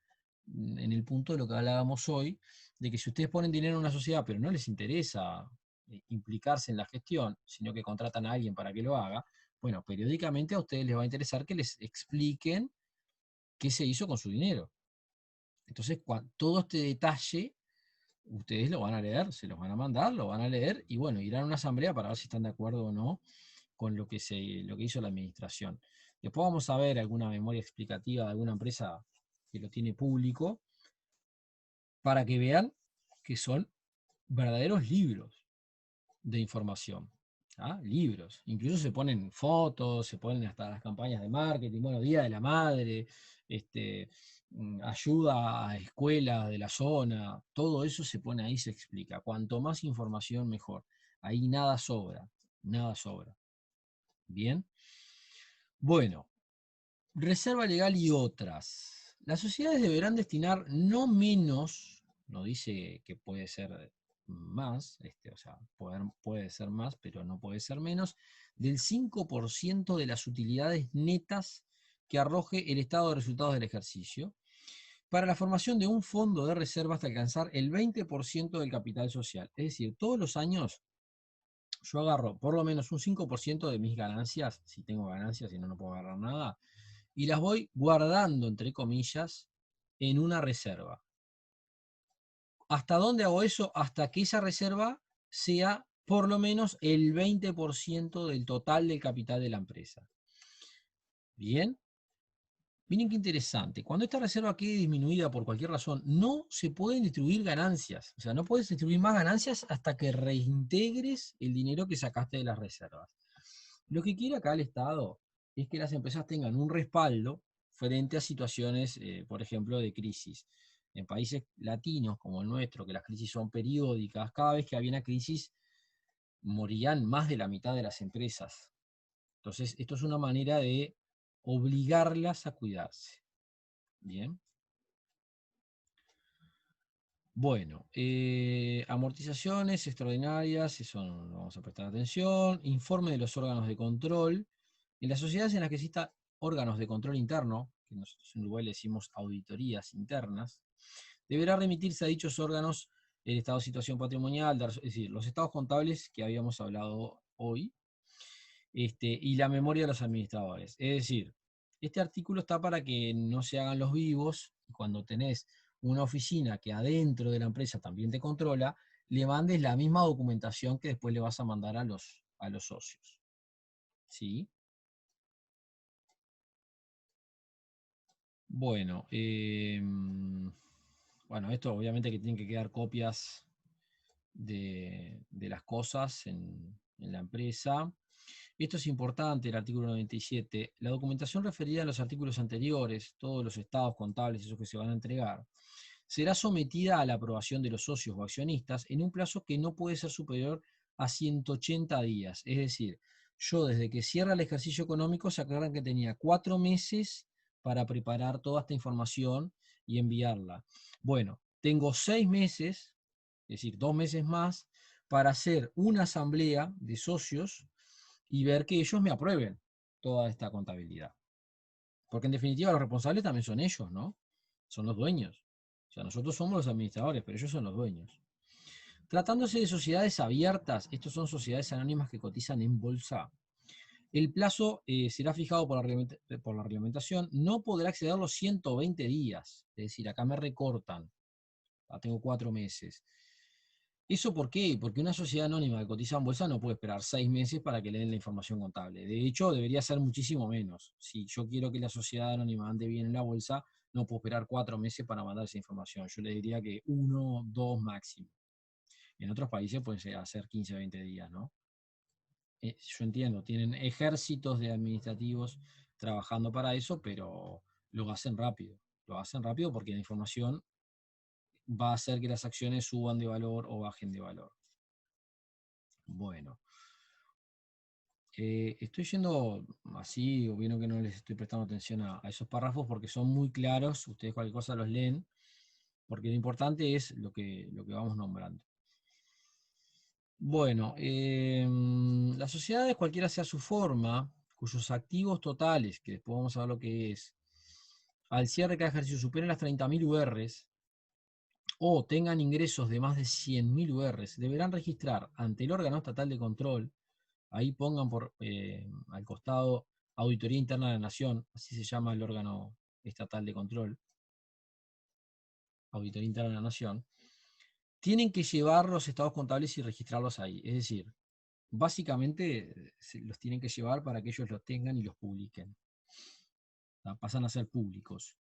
en el punto de lo que hablábamos hoy, de que si ustedes ponen dinero en una sociedad pero no les interesa implicarse en la gestión, sino que contratan a alguien para que lo haga, bueno, periódicamente a ustedes les va a interesar que les expliquen qué se hizo con su dinero. Entonces, todo este detalle, ustedes lo van a leer, se los van a mandar, lo van a leer, y bueno, irán a una asamblea para ver si están de acuerdo o no con lo que hizo la administración. Después vamos a ver alguna memoria explicativa de alguna empresa que lo tiene público, para que vean que son verdaderos libros de información. ¿Ah? Libros. Incluso se ponen fotos, se ponen hasta las campañas de marketing, bueno, Día de la Madre, ayuda a escuelas de la zona, todo eso se pone ahí, se explica. Cuanto más información, mejor. Ahí nada sobra, nada sobra. Bien. Bueno, reserva legal y otras. Las sociedades deberán destinar no menos, no dice que puede ser más, o sea, puede ser más, pero no puede ser menos, del 5% de las utilidades netas que arroje el estado de resultados del ejercicio, para la formación de un fondo de reserva hasta alcanzar el 20% del capital social. Es decir, todos los años yo agarro por lo menos un 5% de mis ganancias, si tengo ganancias, si no, no puedo agarrar nada, y las voy guardando, entre comillas, en una reserva. ¿Hasta dónde hago eso? Hasta que esa reserva sea por lo menos el 20% del total del capital de la empresa. Bien. Miren qué interesante. Cuando esta reserva quede disminuida por cualquier razón, no se pueden distribuir ganancias. O sea, no puedes distribuir más ganancias hasta que reintegres el dinero que sacaste de las reservas. Lo que quiere acá el Estado es que las empresas tengan un respaldo frente a situaciones, por ejemplo, de crisis. En países latinos como el nuestro, que las crisis son periódicas, cada vez que había una crisis morían más de la mitad de las empresas. Entonces, esto es una manera de obligarlas a cuidarse. Bien. Bueno, amortizaciones extraordinarias, eso no vamos a prestar atención. Informe de los órganos de control. En las sociedades en las que existan órganos de control interno, que nosotros en Uruguay le decimos auditorías internas, deberá remitirse a dichos órganos el estado de situación patrimonial, es decir, los estados contables que habíamos hablado hoy, y la memoria de los administradores. Es decir, este artículo está para que no se hagan los vivos y cuando tenés una oficina que adentro de la empresa también te controla, le mandes la misma documentación que después le vas a mandar a los socios. ¿Sí? Bueno, bueno, esto obviamente que tienen que quedar copias de las cosas en la empresa. Esto es importante, el artículo 97. La documentación referida a los artículos anteriores, todos los estados contables, esos que se van a entregar, será sometida a la aprobación de los socios o accionistas en un plazo que no puede ser superior a 180 días. Es decir, yo desde que cierra el ejercicio económico, se acuerdan que tenía 4 meses para preparar toda esta información y enviarla. Bueno, tengo 6 meses, es decir, 2 meses más, para hacer una asamblea de socios y ver que ellos me aprueben toda esta contabilidad. Porque en definitiva los responsables también son ellos, ¿no? Son los dueños. O sea, nosotros somos los administradores, pero ellos son los dueños. Tratándose de sociedades abiertas, estos son sociedades anónimas que cotizan en bolsa. El plazo será fijado por la reglamentación, no podrá exceder los 120 días. Es decir, acá me recortan. Tengo 4 meses. ¿Eso por qué? Porque una sociedad anónima que cotiza en bolsa no puede esperar 6 meses para que le den la información contable. De hecho, debería ser muchísimo menos. Si yo quiero que la sociedad anónima ande bien en la bolsa, no puedo esperar 4 meses para mandar esa información. Yo le diría que 1, 2 máximo. En otros países puede hacer 15, 20 días, ¿no? Yo entiendo, tienen ejércitos de administrativos trabajando para eso, pero lo hacen rápido. Lo hacen rápido porque la información va a hacer que las acciones suban de valor o bajen de valor. Bueno, estoy yendo así, o vieron que no les estoy prestando atención a esos párrafos porque son muy claros, ustedes cualquier cosa los leen, porque lo importante es lo que vamos nombrando. Bueno, las sociedades, cualquiera sea su forma, cuyos activos totales, que después vamos a ver lo que es, al cierre de cada ejercicio superen las 30.000 URs, o tengan ingresos de más de 100.000 URs, deberán registrar ante el órgano estatal de control. Ahí pongan al costado Auditoría Interna de la Nación, así se llama el órgano estatal de control, Auditoría Interna de la Nación. Tienen que llevar los estados contables y registrarlos ahí. Es decir, básicamente los tienen que llevar para que ellos los tengan y los publiquen. Pasan a ser públicos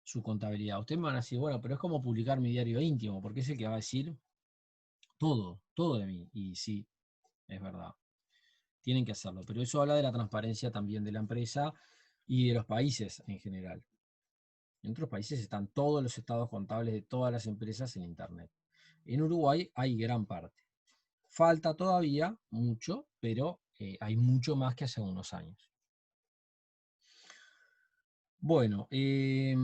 su contabilidad. Ustedes me van a decir, bueno, pero es como publicar mi diario íntimo, porque es el que va a decir todo de mí. Y sí, es verdad. Tienen que hacerlo, pero eso habla de la transparencia también de la empresa y de los países en general. En otros países están todos los estados contables de todas las empresas en Internet. En Uruguay hay gran parte. Falta todavía mucho, pero hay mucho más que hace unos años. Bueno, ¿qué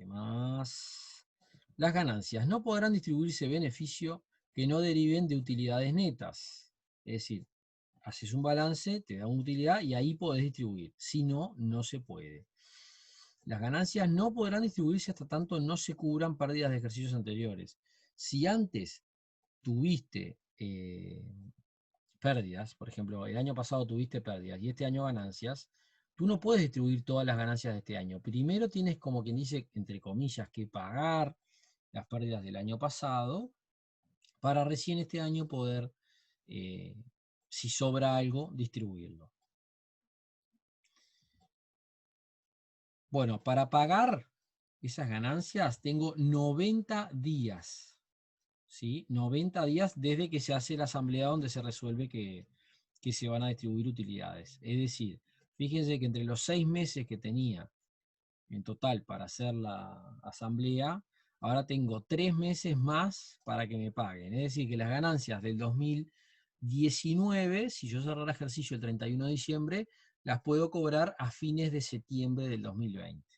más? Las ganancias. No podrán distribuirse beneficio que no deriven de utilidades netas. Es decir, haces un balance, te da una utilidad y ahí podés distribuir. Si no, no se puede. Las ganancias no podrán distribuirse hasta tanto no se cubran pérdidas de ejercicios anteriores. Si antes tuviste pérdidas, por ejemplo, el año pasado tuviste pérdidas y este año ganancias, tú no puedes distribuir todas las ganancias de este año. Primero tienes, como quien dice, entre comillas, que pagar las pérdidas del año pasado para recién este año poder, si sobra algo, distribuirlo. Bueno, para pagar esas ganancias tengo 90 días, ¿sí? 90 días desde que se hace la asamblea donde se resuelve que se van a distribuir utilidades. Es decir, fíjense que entre los 6 meses que tenía en total para hacer la asamblea, ahora tengo 3 meses más para que me paguen. Es decir, que las ganancias del 2019, si yo cerrara el ejercicio el 31 de diciembre, las puedo cobrar a fines de septiembre del 2020.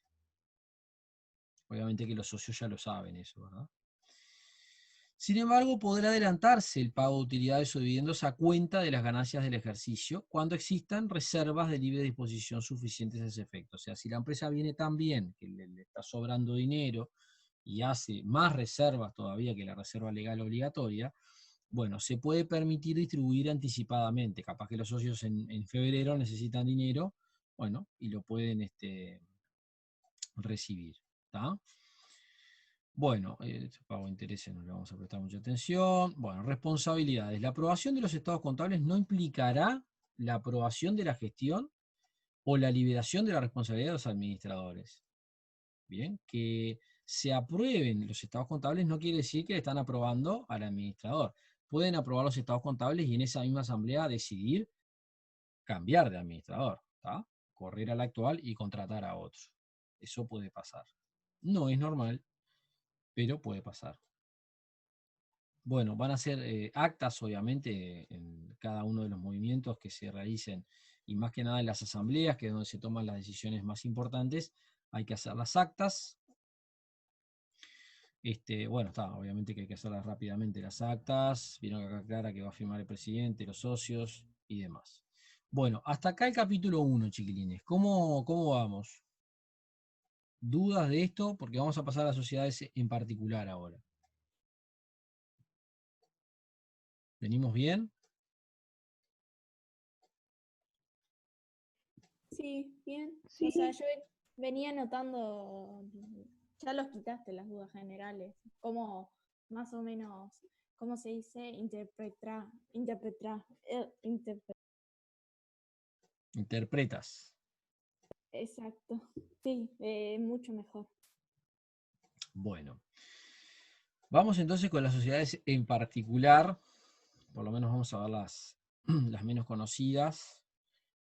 Obviamente que los socios ya lo saben eso, ¿verdad? Sin embargo, podrá adelantarse el pago de utilidades o dividendos a cuenta de las ganancias del ejercicio cuando existan reservas de libre disposición suficientes a ese efecto. O sea, si la empresa viene tan bien que le está sobrando dinero y hace más reservas todavía que la reserva legal obligatoria, bueno, se puede permitir distribuir anticipadamente. Capaz que los socios en febrero necesitan dinero, bueno, y lo pueden recibir. ¿Está? Bueno, pago de intereses no le vamos a prestar mucha atención. Bueno, responsabilidades. La aprobación de los estados contables no implicará la aprobación de la gestión o la liberación de la responsabilidad de los administradores. Bien, que se aprueben los estados contables no quiere decir que le están aprobando al administrador. Pueden aprobar los estados contables y en esa misma asamblea decidir cambiar de administrador, ¿tá? Correr al actual y contratar a otro. Eso puede pasar. No es normal, pero puede pasar. Bueno, van a ser actas, obviamente, en cada uno de los movimientos que se realicen, y más que nada en las asambleas, que es donde se toman las decisiones más importantes, hay que hacer las actas. Bueno, está, obviamente que hay que hacerlas rápidamente las actas, vieron acá clara que va a firmar el presidente, los socios y demás. Bueno, hasta acá el capítulo 1, chiquilines. ¿Cómo vamos? ¿Dudas de esto? Porque vamos a pasar a las sociedades en particular ahora. ¿Venimos bien? Sí, bien. Sí. O sea, yo venía notando, ya los quitaste las dudas generales, cómo más o menos, ¿cómo se dice? Interpretas. Exacto. Sí, mucho mejor. Bueno, vamos entonces con las sociedades en particular. Por lo menos vamos a ver las menos conocidas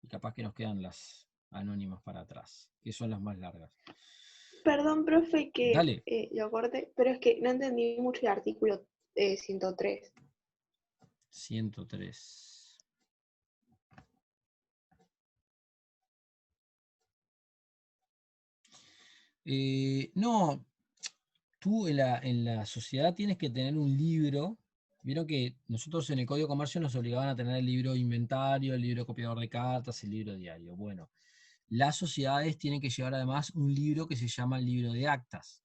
y capaz que nos quedan las anónimas para atrás, que son las más largas. Perdón, profe, que Dale. lo corte, pero es que no entendí mucho el artículo 103. 103. No, tú en la sociedad tienes que tener un libro. Vieron que nosotros en el Código de Comercio nos obligaban a tener el libro inventario, el libro copiador de cartas, el libro diario. Bueno, las sociedades tienen que llevar además un libro que se llama el libro de actas.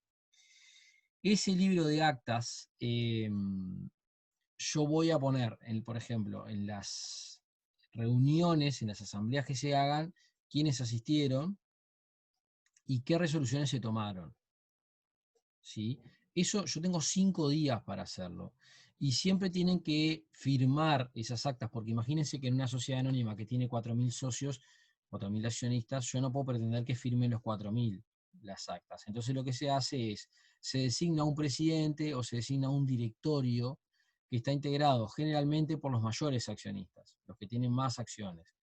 Ese libro de actas, yo voy a poner, por ejemplo, en las reuniones, en las asambleas que se hagan, quiénes asistieron y qué resoluciones se tomaron. ¿Sí? Eso yo tengo 5 días para hacerlo. Y siempre tienen que firmar esas actas, porque imagínense que en una sociedad anónima que tiene 4.000 socios, 4.000 accionistas, yo no puedo pretender que firmen los 4.000 las actas. Entonces lo que se hace es, se designa un presidente o se designa un directorio que está integrado generalmente por los mayores accionistas, los que tienen más acciones.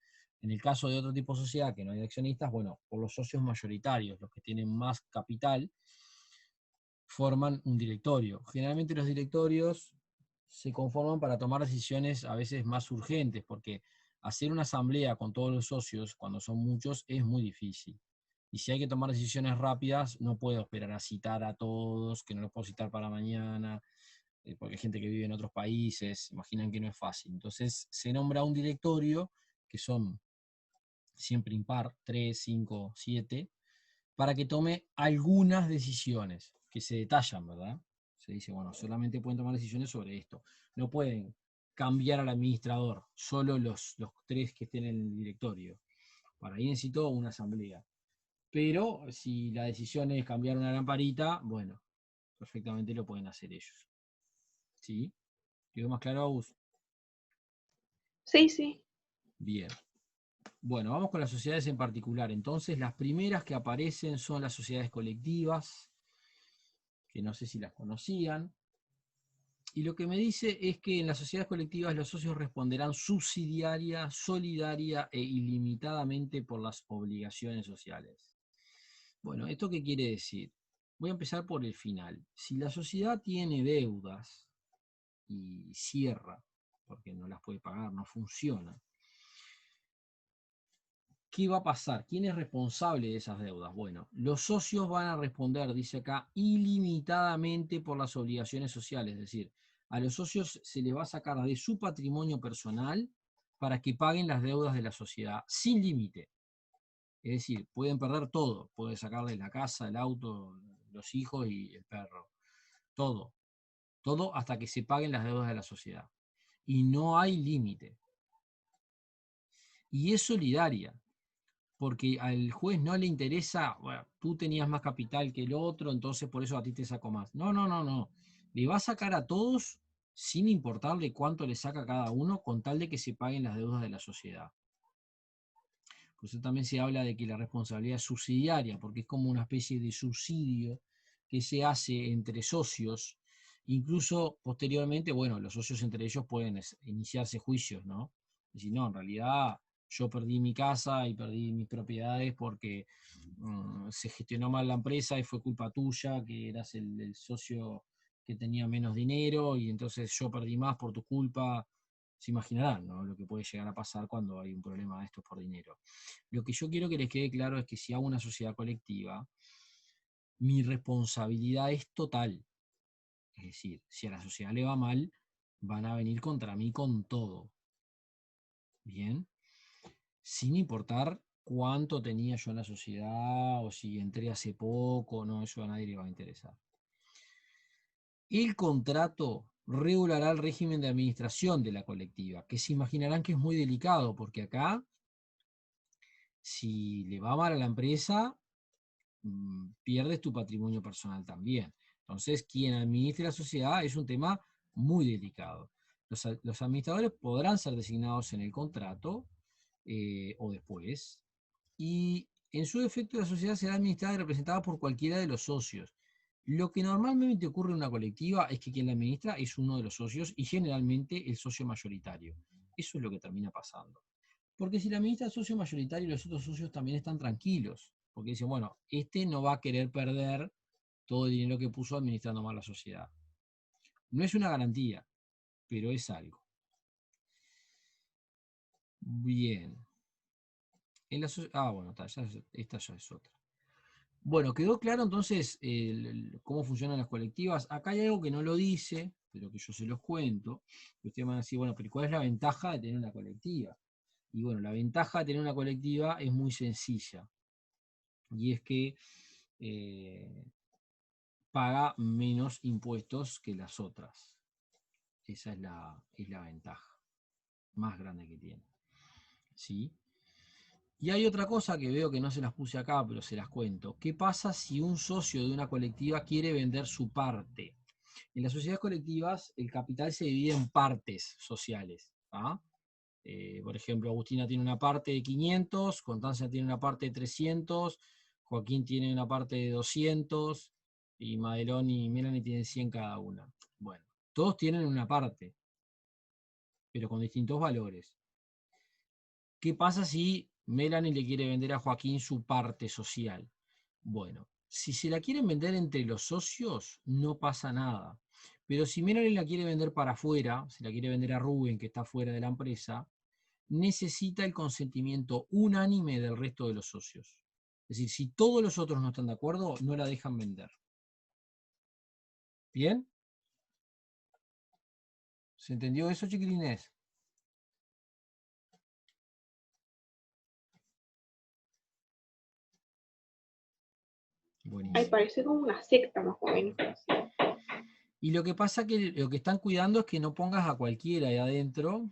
En el caso de otro tipo de sociedad que no hay accionistas, bueno, por los socios mayoritarios, los que tienen más capital, forman un directorio. Generalmente los directorios se conforman para tomar decisiones a veces más urgentes, porque hacer una asamblea con todos los socios, cuando son muchos, es muy difícil. Y si hay que tomar decisiones rápidas, no puedo esperar a citar a todos, que no los puedo citar para mañana, porque hay gente que vive en otros países, imaginan que no es fácil. Entonces se nombra un directorio, que son siempre impar, 3, 5, 7, para que tome algunas decisiones que se detallan, ¿verdad? Se dice, bueno, solamente pueden tomar decisiones sobre esto. No pueden cambiar al administrador, solo los 3 que estén en el directorio. Para ahí necesito una asamblea. Pero si la decisión es cambiar una lamparita, bueno, perfectamente lo pueden hacer ellos. ¿Sí? ¿Quedó más claro, Agus? Sí, sí. Bien. Bueno, vamos con las sociedades en particular. Entonces, las primeras que aparecen son las sociedades colectivas, que no sé si las conocían. Y lo que me dice es que en las sociedades colectivas los socios responderán subsidiaria, solidaria e ilimitadamente por las obligaciones sociales. Bueno, ¿esto qué quiere decir? Voy a empezar por el final. Si la sociedad tiene deudas y cierra, porque no las puede pagar, no funciona, ¿qué va a pasar? ¿Quién es responsable de esas deudas? Bueno, los socios van a responder, dice acá, ilimitadamente por las obligaciones sociales. Es decir, a los socios se les va a sacar de su patrimonio personal para que paguen las deudas de la sociedad, sin límite. Es decir, pueden perder todo. Pueden sacarles la casa, el auto, los hijos y el perro. Todo. Todo hasta que se paguen las deudas de la sociedad. Y no hay límite. Y es solidaria, porque al juez no le interesa, bueno, tú tenías más capital que el otro, entonces por eso a ti te saco más. No, no, no, no. Le va a sacar a todos sin importarle cuánto le saca a cada uno, con tal de que se paguen las deudas de la sociedad. Por eso también se habla de que la responsabilidad es subsidiaria, porque es como una especie de subsidio que se hace entre socios. Incluso posteriormente, bueno, los socios entre ellos pueden iniciarse juicios, ¿no? Es decir, no, en realidad yo perdí mi casa y perdí mis propiedades porque se gestionó mal la empresa y fue culpa tuya, que eras el socio que tenía menos dinero y entonces yo perdí más por tu culpa. Se imaginarán, ¿no?, lo que puede llegar a pasar cuando hay un problema de estos por dinero. Lo que yo quiero que les quede claro es que si hago una sociedad colectiva, mi responsabilidad es total. Es decir, si a la sociedad le va mal, van a venir contra mí con todo. Bien, sin importar cuánto tenía yo en la sociedad o si entré hace poco, no, eso a nadie le va a interesar. El contrato regulará el régimen de administración de la colectiva, que se imaginarán que es muy delicado, porque acá, si le va mal a la empresa, pierdes tu patrimonio personal también. Entonces, quien administre la sociedad es un tema muy delicado. Los administradores podrán ser designados en el contrato o después, y en su defecto la sociedad será administrada y representada por cualquiera de los socios. Lo que normalmente ocurre en una colectiva es que quien la administra es uno de los socios y generalmente el socio mayoritario. Eso es lo que termina pasando. Porque si la administra el socio mayoritario, los otros socios también están tranquilos. Porque dicen, bueno, este no va a querer perder todo el dinero que puso administrando mal la sociedad. No es una garantía, pero es algo. Bien. Bueno, esta ya es otra. Bueno, quedó claro entonces cómo funcionan las colectivas. Acá hay algo que no lo dice, pero que yo se los cuento. Ustedes van a decir, bueno, pero ¿cuál es la ventaja de tener una colectiva? Y bueno, la ventaja de tener una colectiva es muy sencilla. Y es que paga menos impuestos que las otras. Esa es la ventaja más grande que tiene. ¿Sí? Y hay otra cosa que veo que no se las puse acá, pero se las cuento. ¿Qué pasa si un socio de una colectiva quiere vender su parte? En las sociedades colectivas el capital se divide en partes sociales. Por ejemplo, Agustina tiene una parte de 500, Constanza tiene una parte de 300, Joaquín tiene una parte de 200 y Madelón y Melanie tienen 100 cada una. Bueno, todos tienen una parte, pero con distintos valores. ¿Qué pasa si Melanie le quiere vender a Joaquín su parte social? Bueno, si se la quieren vender entre los socios, no pasa nada. Pero si Melanie la quiere vender para afuera, se la quiere vender a Rubén, que está fuera de la empresa, necesita el consentimiento unánime del resto de los socios. Es decir, si todos los otros no están de acuerdo, no la dejan vender. ¿Bien? ¿Se entendió eso, chiquilines? Ay, parece como una secta más o menos. Y lo que pasa que lo que están cuidando es que no pongas a cualquiera ahí adentro,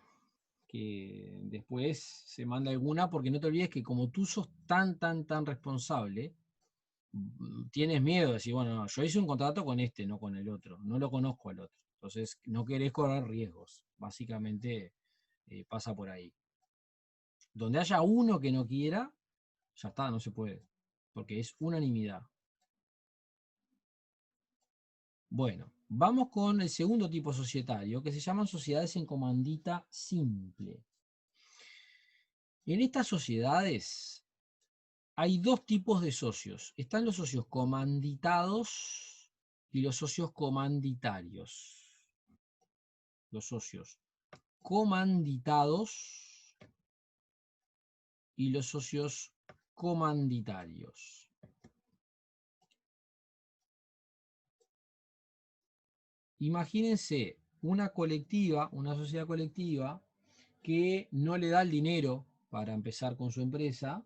que después se manda alguna, porque no te olvides que como tú sos tan responsable, tienes miedo de decir, bueno, no, yo hice un contrato con este, no con el otro, no lo conozco al otro. Entonces no querés correr riesgos, básicamente pasa por ahí. Donde haya uno que no quiera, ya está, no se puede, porque es unanimidad. Bueno, vamos con el segundo tipo societario, que se llaman sociedades en comandita simple. En estas sociedades hay dos tipos de socios. Están los socios comanditados y los socios comanditarios. Los socios comanditados y los socios comanditarios. Imagínense una colectiva, una sociedad colectiva que no le da el dinero para empezar con su empresa,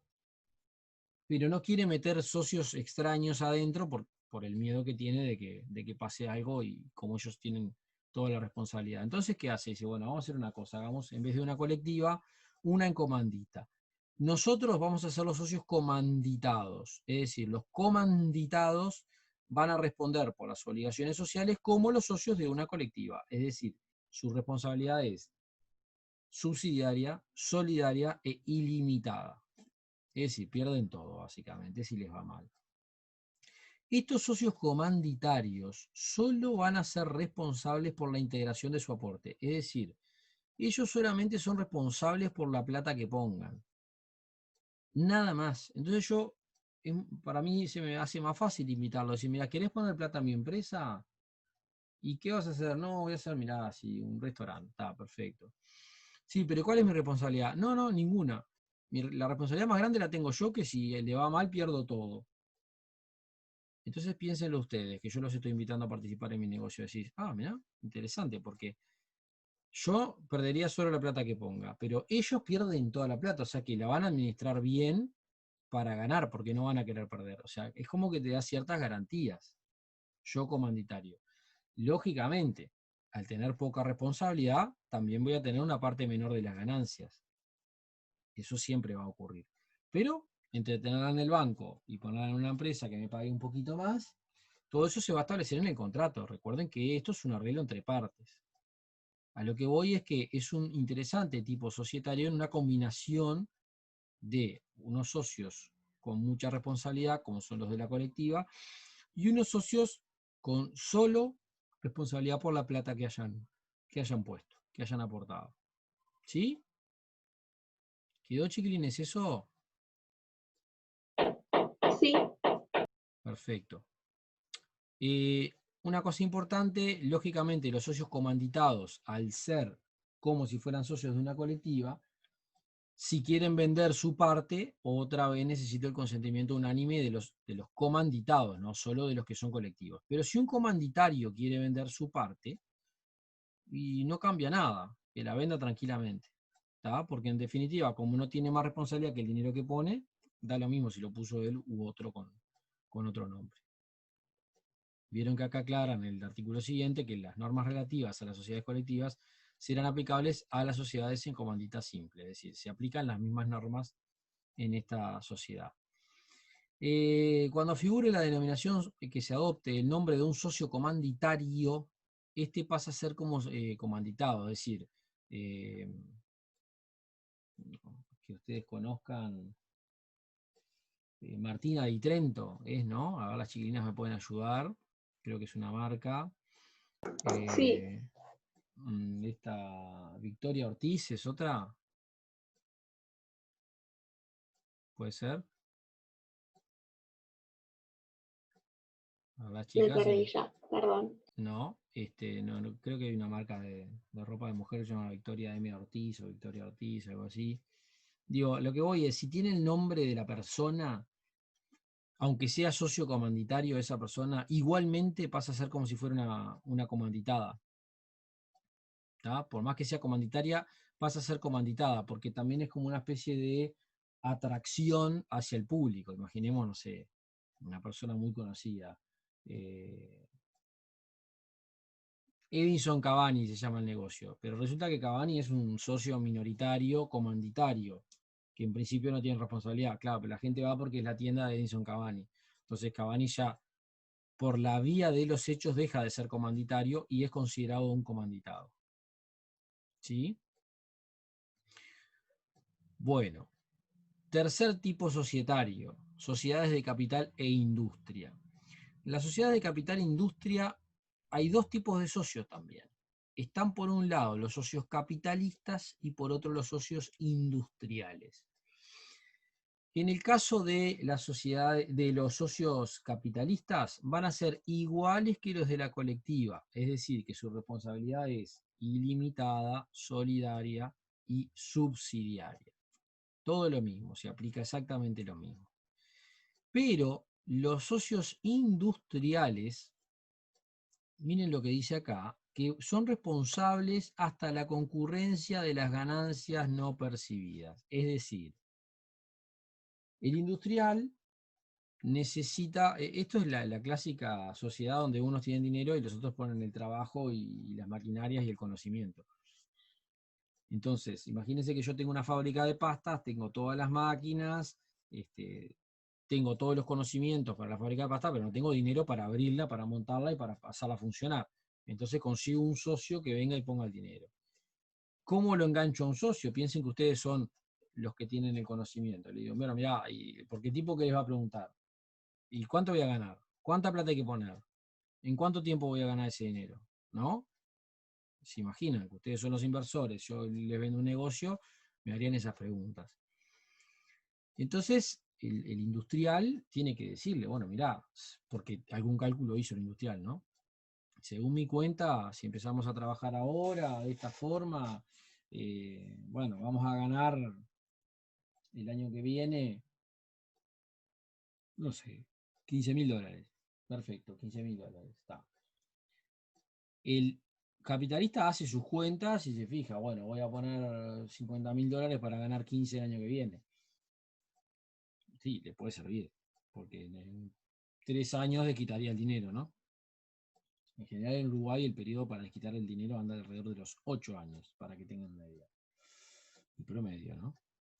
pero no quiere meter socios extraños adentro por el miedo que tiene de que pase algo y como ellos tienen toda la responsabilidad. Entonces, ¿qué hace? Dice, bueno, vamos a hacer una cosa, hagamos en vez de una colectiva, una en comandita. Nosotros vamos a ser los socios comanditados, es decir, los comanditados van a responder por las obligaciones sociales como los socios de una colectiva, es decir, su responsabilidad es subsidiaria, solidaria e ilimitada. Es decir, pierden todo, básicamente, si les va mal. Estos socios comanditarios solo van a ser responsables por la integración de su aporte. Es decir, ellos solamente son responsables por la plata que pongan. Nada más. Entonces para mí se me hace más fácil invitarlo. Decir, mira, ¿querés poner plata en mi empresa? ¿Y qué vas a hacer? No, voy a hacer, mirá, así, un restaurante. Está, perfecto. Sí, pero ¿cuál es mi responsabilidad? No, ninguna. La responsabilidad más grande la tengo yo, que si le va mal pierdo todo. Entonces piénsenlo ustedes, que yo los estoy invitando a participar en mi negocio. Decís, mirá, interesante, porque yo perdería solo la plata que ponga, pero ellos pierden toda la plata, o sea que la van a administrar bien para ganar, porque no van a querer perder. O sea, es como que te da ciertas garantías, yo comanditario. Lógicamente, al tener poca responsabilidad, también voy a tener una parte menor de las ganancias. Eso siempre va a ocurrir. Pero entre tenerla en el banco y ponerla en una empresa que me pague un poquito más, todo eso se va a establecer en el contrato. Recuerden que esto es un arreglo entre partes. A lo que voy es que es un interesante tipo societario en una combinación de unos socios con mucha responsabilidad, como son los de la colectiva, y unos socios con solo responsabilidad por la plata que hayan puesto, que hayan aportado. ¿Sí? ¿Quedó, chiquilines, eso? Sí. Perfecto. Una cosa importante, lógicamente los socios comanditados, al ser como si fueran socios de una colectiva, si quieren vender su parte, otra vez necesita el consentimiento unánime de los comanditados, no solo de los que son colectivos. Pero si un comanditario quiere vender su parte, y no cambia nada, que la venda tranquilamente. ¿Tá? Porque en definitiva, como no tiene más responsabilidad que el dinero que pone, da lo mismo si lo puso él u otro con otro nombre. Vieron que acá aclaran en el artículo siguiente que las normas relativas a las sociedades colectivas serán aplicables a las sociedades en comandita simple, es decir, se aplican las mismas normas en esta sociedad. Cuando figure la denominación que se adopte el nombre de un socio comanditario, este pasa a ser como comanditado, es decir, que ustedes conozcan Martina di Trento, ¿no? A ver, las chiquilinas me pueden ayudar, creo que es una marca. Sí. Esta Victoria Ortiz es otra. ¿Puede ser? A ver, las Me chicas. perdí ya, perdón. No, no, creo que hay una marca de ropa de mujer que se llama Victoria M. Ortiz o Victoria Ortiz, algo así. Digo, lo que voy es, si tiene el nombre de la persona, aunque sea socio comanditario de esa persona, igualmente pasa a ser como si fuera una comanditada. ¿Tá? Por más que sea comanditaria, pasa a ser comanditada, porque también es como una especie de atracción hacia el público. Imaginemos, no sé, una persona muy conocida. Edinson Cavani se llama el negocio, pero resulta que Cavani es un socio minoritario, comanditario, que en principio no tiene responsabilidad. Claro, pero la gente va porque es la tienda de Edinson Cavani. Entonces Cavani ya, por la vía de los hechos, deja de ser comanditario y es considerado un comanditado. ¿Sí? Bueno, tercer tipo societario, sociedades de capital e industria. En la sociedad de capital e industria hay dos tipos de socios también. Están por un lado los socios capitalistas y por otro los socios industriales. En el caso de la sociedad de los socios capitalistas van a ser iguales que los de la colectiva, es decir, que su responsabilidad es ilimitada, solidaria y subsidiaria. Todo lo mismo, se aplica exactamente lo mismo. Pero los socios industriales, miren lo que dice acá, que son responsables hasta la concurrencia de las ganancias no percibidas. Es decir, el industrial necesita, esto es la clásica sociedad donde unos tienen dinero y los otros ponen el trabajo y las maquinarias y el conocimiento. Entonces, imagínense que yo tengo una fábrica de pastas, tengo todas las máquinas, tengo todos los conocimientos para la fábrica de pastas, pero no tengo dinero para abrirla, para montarla y para pasarla a funcionar. Entonces consigo un socio que venga y ponga el dinero. ¿Cómo lo engancho a un socio? Piensen que ustedes son los que tienen el conocimiento. Le digo, bueno, mirá, ¿por qué tipo que les va a preguntar? ¿Y cuánto voy a ganar? ¿Cuánta plata hay que poner? ¿En cuánto tiempo voy a ganar ese dinero? ¿No? Se imaginan que ustedes son los inversores, yo les vendo un negocio, me harían esas preguntas. Entonces, el industrial tiene que decirle, bueno, mirá, porque algún cálculo hizo el industrial, ¿no? Según mi cuenta, si empezamos a trabajar ahora, de esta forma, bueno, vamos a ganar el año que viene, no sé, $15.000. Perfecto, $15.000. Está. El capitalista hace sus cuentas y se fija, bueno, voy a poner $50.000 para ganar 15 el año que viene. Sí, le puede servir, porque en 3 años desquitaría el dinero, ¿no? En general en Uruguay el periodo para desquitar el dinero anda alrededor de los 8 años, para que tengan una idea. El promedio, ¿no?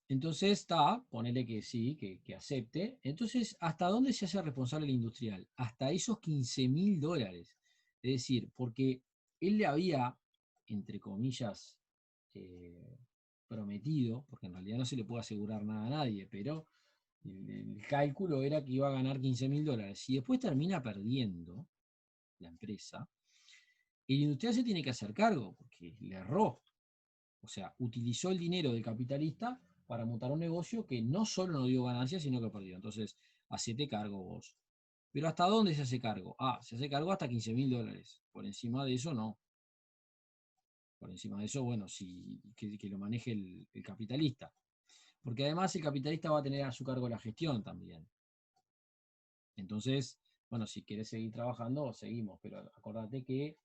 Entonces está, ponele que sí, que acepte. Entonces, ¿hasta dónde se hace responsable el industrial? Hasta esos $15.000. Es decir, porque él le había, entre comillas, prometido, porque en realidad no se le puede asegurar nada a nadie, pero el cálculo era que iba a ganar $15.000. Si después termina perdiendo la empresa, el industrial se tiene que hacer cargo, porque le erró. O sea, utilizó el dinero del capitalista para montar un negocio que no solo no dio ganancias, sino que perdió. Entonces, hacete cargo vos. Pero ¿hasta dónde se hace cargo? Se hace cargo hasta $15.000. Por encima de eso, no. Por encima de eso, bueno, que lo maneje el capitalista. Porque además el capitalista va a tener a su cargo la gestión también. Entonces, bueno, si querés seguir trabajando, seguimos. Pero acordate que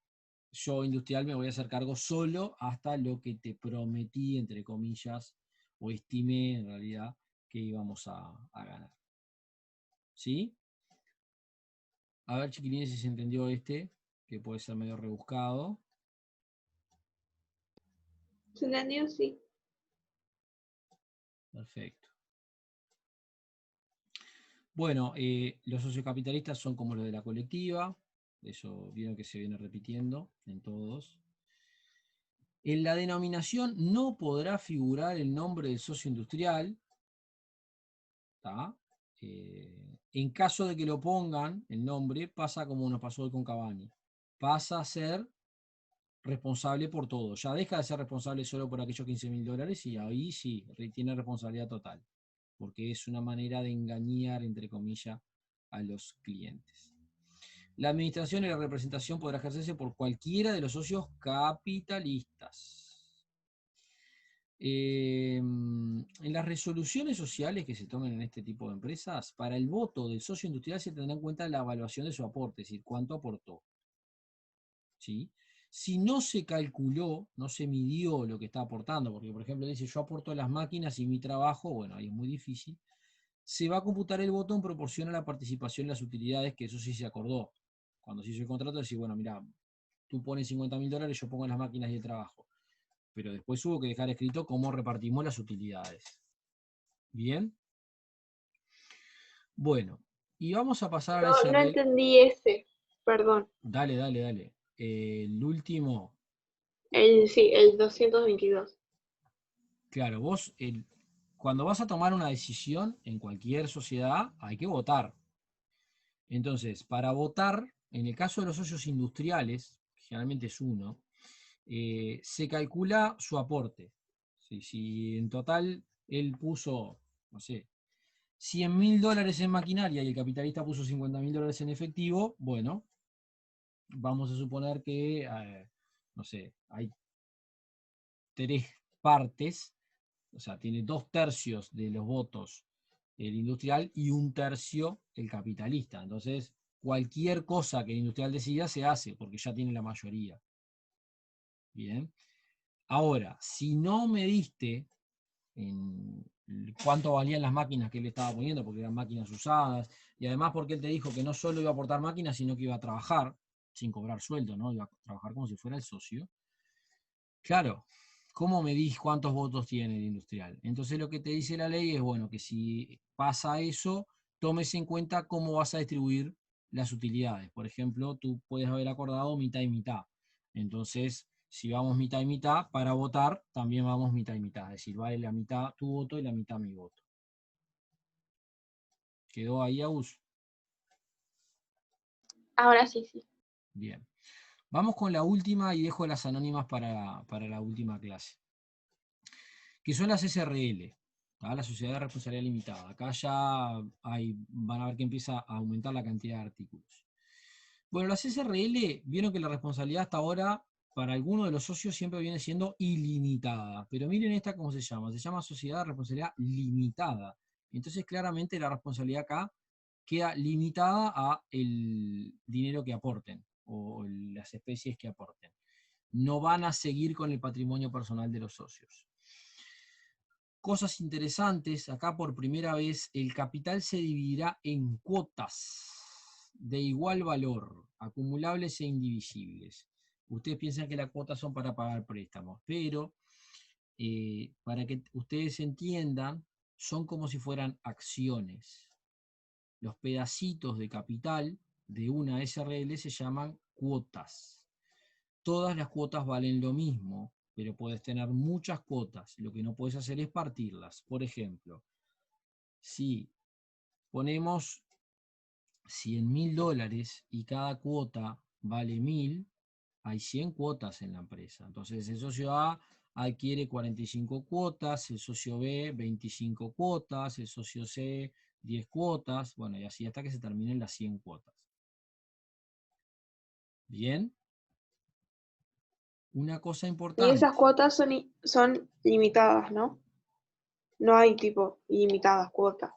yo industrial me voy a hacer cargo solo hasta lo que te prometí, entre comillas, o estimé en realidad que íbamos a ganar. ¿Sí? A ver, chiquilines, si se entendió que puede ser medio rebuscado. ¿Se entendió? Sí. Perfecto. Bueno, los sociocapitalistas son como los de la colectiva, eso vieron que se viene repitiendo en todos. En la denominación no podrá figurar el nombre del socio industrial, ¿tá? En caso de que lo pongan, el nombre pasa como nos pasó hoy con Cavani. Pasa a ser responsable por todo. Ya deja de ser responsable solo por aquellos $15.000 y ahí sí, tiene responsabilidad total. Porque es una manera de engañar, entre comillas, a los clientes. La administración y la representación podrá ejercerse por cualquiera de los socios capitalistas. En las resoluciones sociales que se tomen en este tipo de empresas, para el voto del socio industrial se tendrá en cuenta la evaluación de su aporte, es decir, cuánto aportó. ¿Sí? Si no se calculó, no se midió lo que está aportando, porque por ejemplo dice yo aporto las máquinas y mi trabajo, bueno, ahí es muy difícil, se va a computar el voto en proporción a la participación en las utilidades, que eso sí se acordó. Cuando se hizo el contrato, decir, bueno, mira, tú pones $50.000, yo pongo las máquinas y el trabajo. Pero después hubo que dejar escrito cómo repartimos las utilidades. ¿Bien? Bueno, y vamos a pasar al No, no SRL. entendí ese, perdón. Dale. El último. Sí, el 222. Claro, vos, cuando vas a tomar una decisión en cualquier sociedad, hay que votar. Entonces, para votar, en el caso de los socios industriales, generalmente es uno, se calcula su aporte. Si en total él puso, no sé, $100.000 en maquinaria y el capitalista puso $50.000 en efectivo, bueno, vamos a suponer que, no sé, hay 3 partes, o sea, tiene 2/3 de los votos el industrial y 1/3 el capitalista. Entonces, cualquier cosa que el industrial decida se hace, porque ya tiene la mayoría. Bien. Ahora, si no me diste en cuánto valían las máquinas que él estaba poniendo, porque eran máquinas usadas, y además porque él te dijo que no solo iba a aportar máquinas, sino que iba a trabajar sin cobrar sueldo, ¿no? Iba a trabajar como si fuera el socio. Claro, ¿cómo medís cuántos votos tiene el industrial? Entonces lo que te dice la ley es, bueno, que si pasa eso, tomes en cuenta cómo vas a distribuir las utilidades. Por ejemplo, tú puedes haber acordado mitad y mitad. Entonces, si vamos mitad y mitad, para votar también vamos mitad y mitad. Es decir, vale la mitad tu voto y la mitad mi voto. ¿Quedó ahí, Agus? Ahora sí, sí. Bien. Vamos con la última y dejo las anónimas para la última clase, que son las SRL, la Sociedad de Responsabilidad Limitada. Acá ya van a ver que empieza a aumentar la cantidad de artículos. Bueno, las SRL vieron que la responsabilidad hasta ahora para algunos de los socios siempre viene siendo ilimitada, pero miren esta cómo se llama Sociedad de Responsabilidad Limitada. Entonces claramente la responsabilidad acá queda limitada a el dinero que aporten o las especies que aporten. No van a seguir con el patrimonio personal de los socios. Cosas interesantes, acá por primera vez el capital se dividirá en cuotas de igual valor, acumulables e indivisibles. Ustedes piensan que las cuotas son para pagar préstamos, pero para que ustedes entiendan, son como si fueran acciones. Los pedacitos de capital de una SRL se llaman cuotas. Todas las cuotas valen lo mismo, pero puedes tener muchas cuotas. Lo que no puedes hacer es partirlas. Por ejemplo, si ponemos $100.000 y cada cuota vale 1.000, hay 100 cuotas en la empresa. Entonces el socio A adquiere 45 cuotas, el socio B 25 cuotas, el socio C 10 cuotas, bueno, y así hasta que se terminen las 100 cuotas. Bien. Una cosa Y importante. esas cuotas son limitadas, ¿no? No hay tipo ilimitadas cuotas.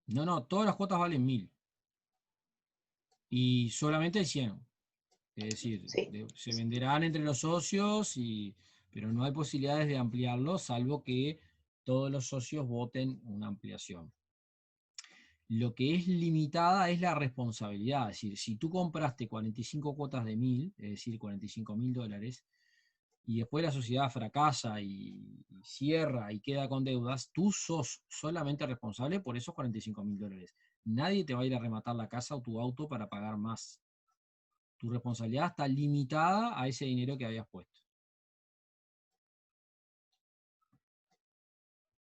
No, todas las cuotas valen 1.000. Y solamente hay 100. Es decir, Sí. se venderán entre los socios, pero no hay posibilidades de ampliarlo, salvo que todos los socios voten una ampliación. Lo que es limitada es la responsabilidad. Es decir, si tú compraste 45 cuotas de 1.000, es decir, $45.000, y después la sociedad fracasa y cierra y queda con deudas, tú sos solamente responsable por esos $45.000. Nadie te va a ir a rematar la casa o tu auto para pagar más. Tu responsabilidad está limitada a ese dinero que habías puesto.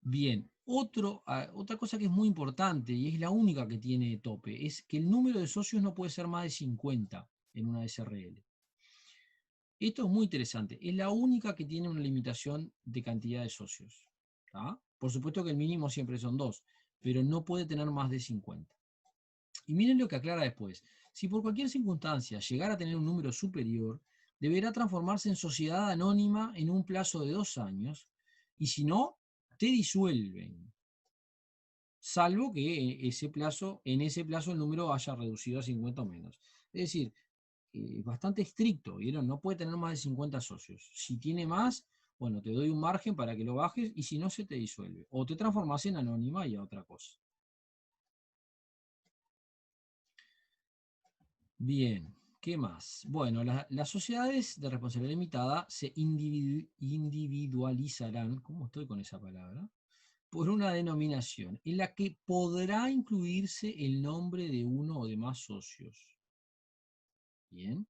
Bien, otra cosa que es muy importante y es la única que tiene tope, es que el número de socios no puede ser más de 50 en una SRL. Esto es muy interesante, es la única que tiene una limitación de cantidad de socios. ¿Tá? Por supuesto que el mínimo siempre son 2, pero no puede tener más de 50. Y miren lo que aclara después. Si por cualquier circunstancia llegara a tener un número superior, deberá transformarse en sociedad anónima en un plazo de 2 años, y si no, te disuelven. Salvo que en ese plazo el número haya reducido a 50 o menos. Es decir, bastante estricto, ¿vieron? No puede tener más de 50 socios. Si tiene más, bueno, te doy un margen para que lo bajes y si no, se te disuelve. O te transformas en anónima y a otra cosa. Bien, ¿qué más? Bueno, las sociedades de responsabilidad limitada se individualizarán, ¿cómo estoy con esa palabra? Por una denominación en la que podrá incluirse el nombre de uno o de más socios. Bien.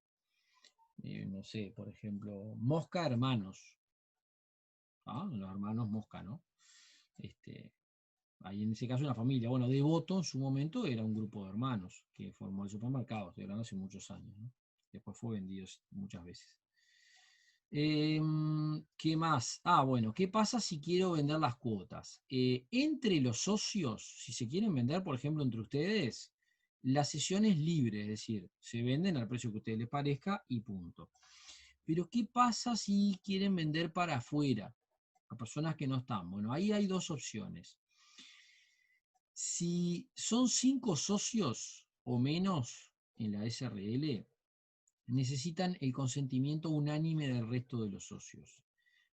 No sé, por ejemplo, Mosca Hermanos. ¿Ah? Los hermanos Mosca, ¿no? Ahí en ese caso una familia. Bueno, Devoto en su momento era un grupo de hermanos que formó el supermercado, estoy hablando hace muchos años, ¿no? Después fue vendido muchas veces. ¿Qué más? Bueno, ¿qué pasa si quiero vender las cuotas? Entre los socios, si se quieren vender, por ejemplo, entre ustedes, la cesión es libre, es decir, se venden al precio que a ustedes les parezca y punto. Pero ¿qué pasa si quieren vender para afuera, a personas que no están? Bueno, ahí hay dos opciones. Si son 5 socios o menos en la SRL, necesitan el consentimiento unánime del resto de los socios.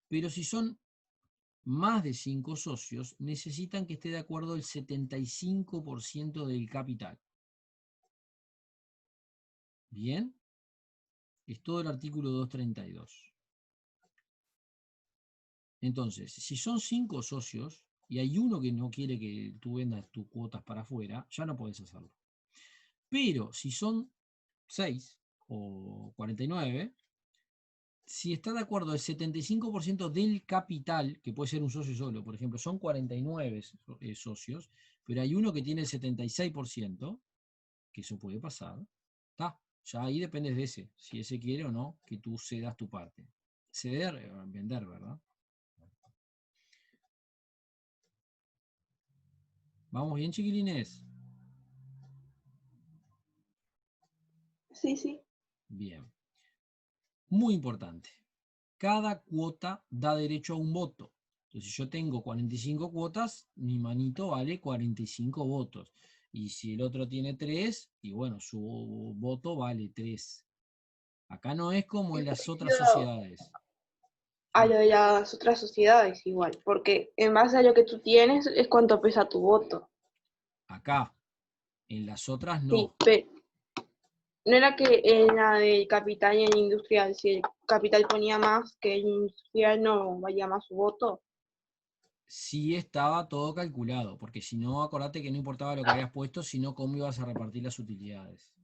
Pero si son más de 5 socios, necesitan que esté de acuerdo el 75% del capital. ¿Bien? Es todo el artículo 232. Entonces, si son 5 socios y hay uno que no quiere que tú vendas tus cuotas para afuera, ya no podés hacerlo. Pero si son 6 o 49, si está de acuerdo el 75% del capital, que puede ser un socio solo, por ejemplo, son 49 socios, pero hay uno que tiene el 76%, que eso puede pasar, está. Ya ahí depende de ese, si ese quiere o no, que tú cedas tu parte. Ceder, vender, ¿verdad? ¿Vamos bien, chiquilines? Sí, sí. Bien. Muy importante. Cada cuota da derecho a un voto. Entonces, si yo tengo 45 cuotas, mi manito vale 45 votos. Y si el otro tiene 3, y bueno, su voto vale 3. Acá no es como Es en las otras parecido sociedades. a lo de las otras sociedades igual, porque en base a lo que tú tienes es cuánto pesa tu voto. Acá, en las otras Sí, no. pero no era que en la del capital y en el industrial, si el capital ponía más que el industrial no valía más su voto. Sí estaba todo calculado, porque si no, acordate que no importaba lo que habías puesto, sino cómo ibas a repartir las utilidades.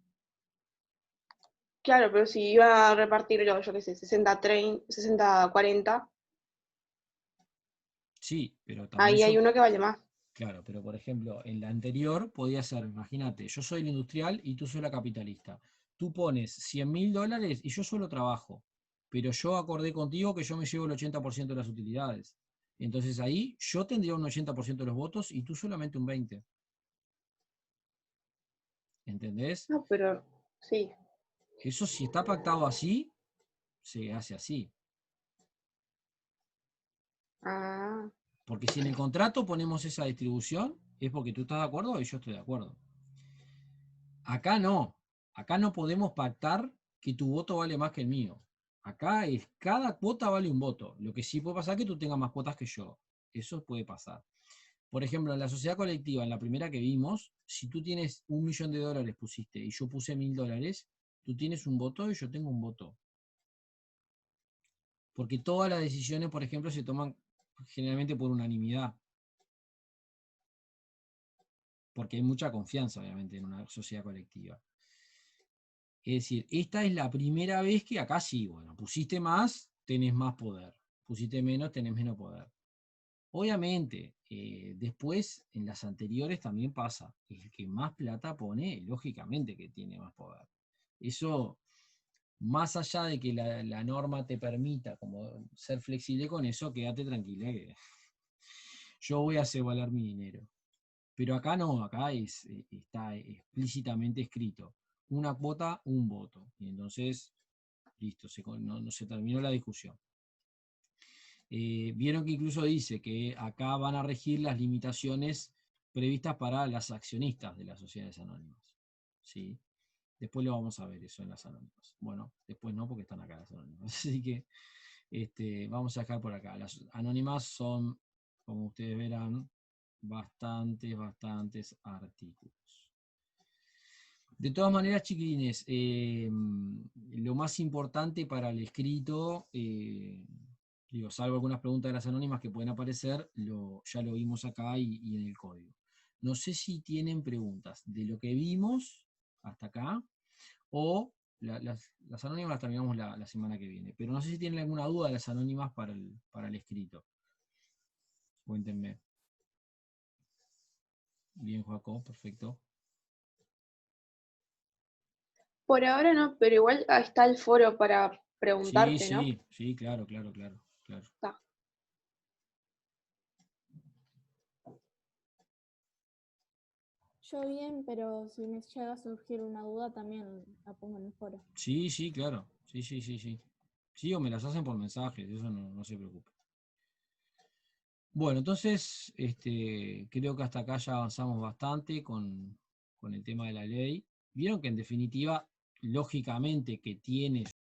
Claro, pero si iba a repartirlo, yo qué sé, 60-30, 60-40, Sí, pero también ahí hay yo. uno que vale más. Claro, pero por ejemplo, en la anterior podía ser, imagínate, yo soy el industrial y tú soy la capitalista. Tú pones $100.000 y yo solo trabajo, pero yo acordé contigo que yo me llevo el 80% de las utilidades. Entonces ahí yo tendría un 80% de los votos y tú solamente un 20%. ¿Entendés? No, pero sí. Eso si está pactado así, se hace así. Ah, Porque si en el contrato ponemos esa distribución, es porque tú estás de acuerdo y yo estoy de acuerdo. Acá no. Acá no podemos pactar que tu voto vale más que el mío. Acá es cada cuota vale un voto. Lo que sí puede pasar es que tú tengas más cuotas que yo. Eso puede pasar. Por ejemplo, en la sociedad colectiva, en la primera que vimos, si tú tienes $1.000.000 pusiste y yo puse $1.000, tú tienes un voto y yo tengo un voto. Porque todas las decisiones, por ejemplo, se toman generalmente por unanimidad. Porque hay mucha confianza, obviamente, en una sociedad colectiva. Es decir, esta es la primera vez que acá sí, bueno, pusiste más, tenés más poder. Pusiste menos, tenés menos poder. Obviamente, después en las anteriores también pasa. El que más plata pone, lógicamente que tiene más poder. Eso, más allá de que la norma te permita como ser flexible con eso, quédate tranquila que yo voy a hacer valer mi dinero. Pero acá no, acá está explícitamente escrito. Una cuota, un voto. Y entonces, listo, no se terminó la discusión. Vieron que incluso dice que acá van a regir las limitaciones previstas para las accionistas de las sociedades anónimas. ¿Sí? Después lo vamos a ver eso en las anónimas. Bueno, después no, porque están acá las anónimas. Así que vamos a dejar por acá. Las anónimas son, como ustedes verán, bastantes artículos. De todas maneras, chiquilines, lo más importante para el escrito, digo, salvo algunas preguntas de las anónimas que pueden aparecer, ya lo vimos acá y en el código. No sé si tienen preguntas de lo que vimos hasta acá, o las anónimas las terminamos la semana que viene, pero no sé si tienen alguna duda de las anónimas para el escrito. Cuéntenme. Bien, Joaco, perfecto. Por ahora no, pero igual ahí está el foro para Sí, preguntarte, ¿no? sí, sí, claro, claro, claro, claro. Está. Yo bien, pero si me llega a surgir una duda también la pongo en el foro. Sí, sí, claro. Sí, sí, sí, sí. Sí, o me las hacen por mensajes, eso no se preocupe. Bueno, entonces, creo que hasta acá ya avanzamos bastante con el tema de la ley. Vieron que en definitiva, lógicamente que tiene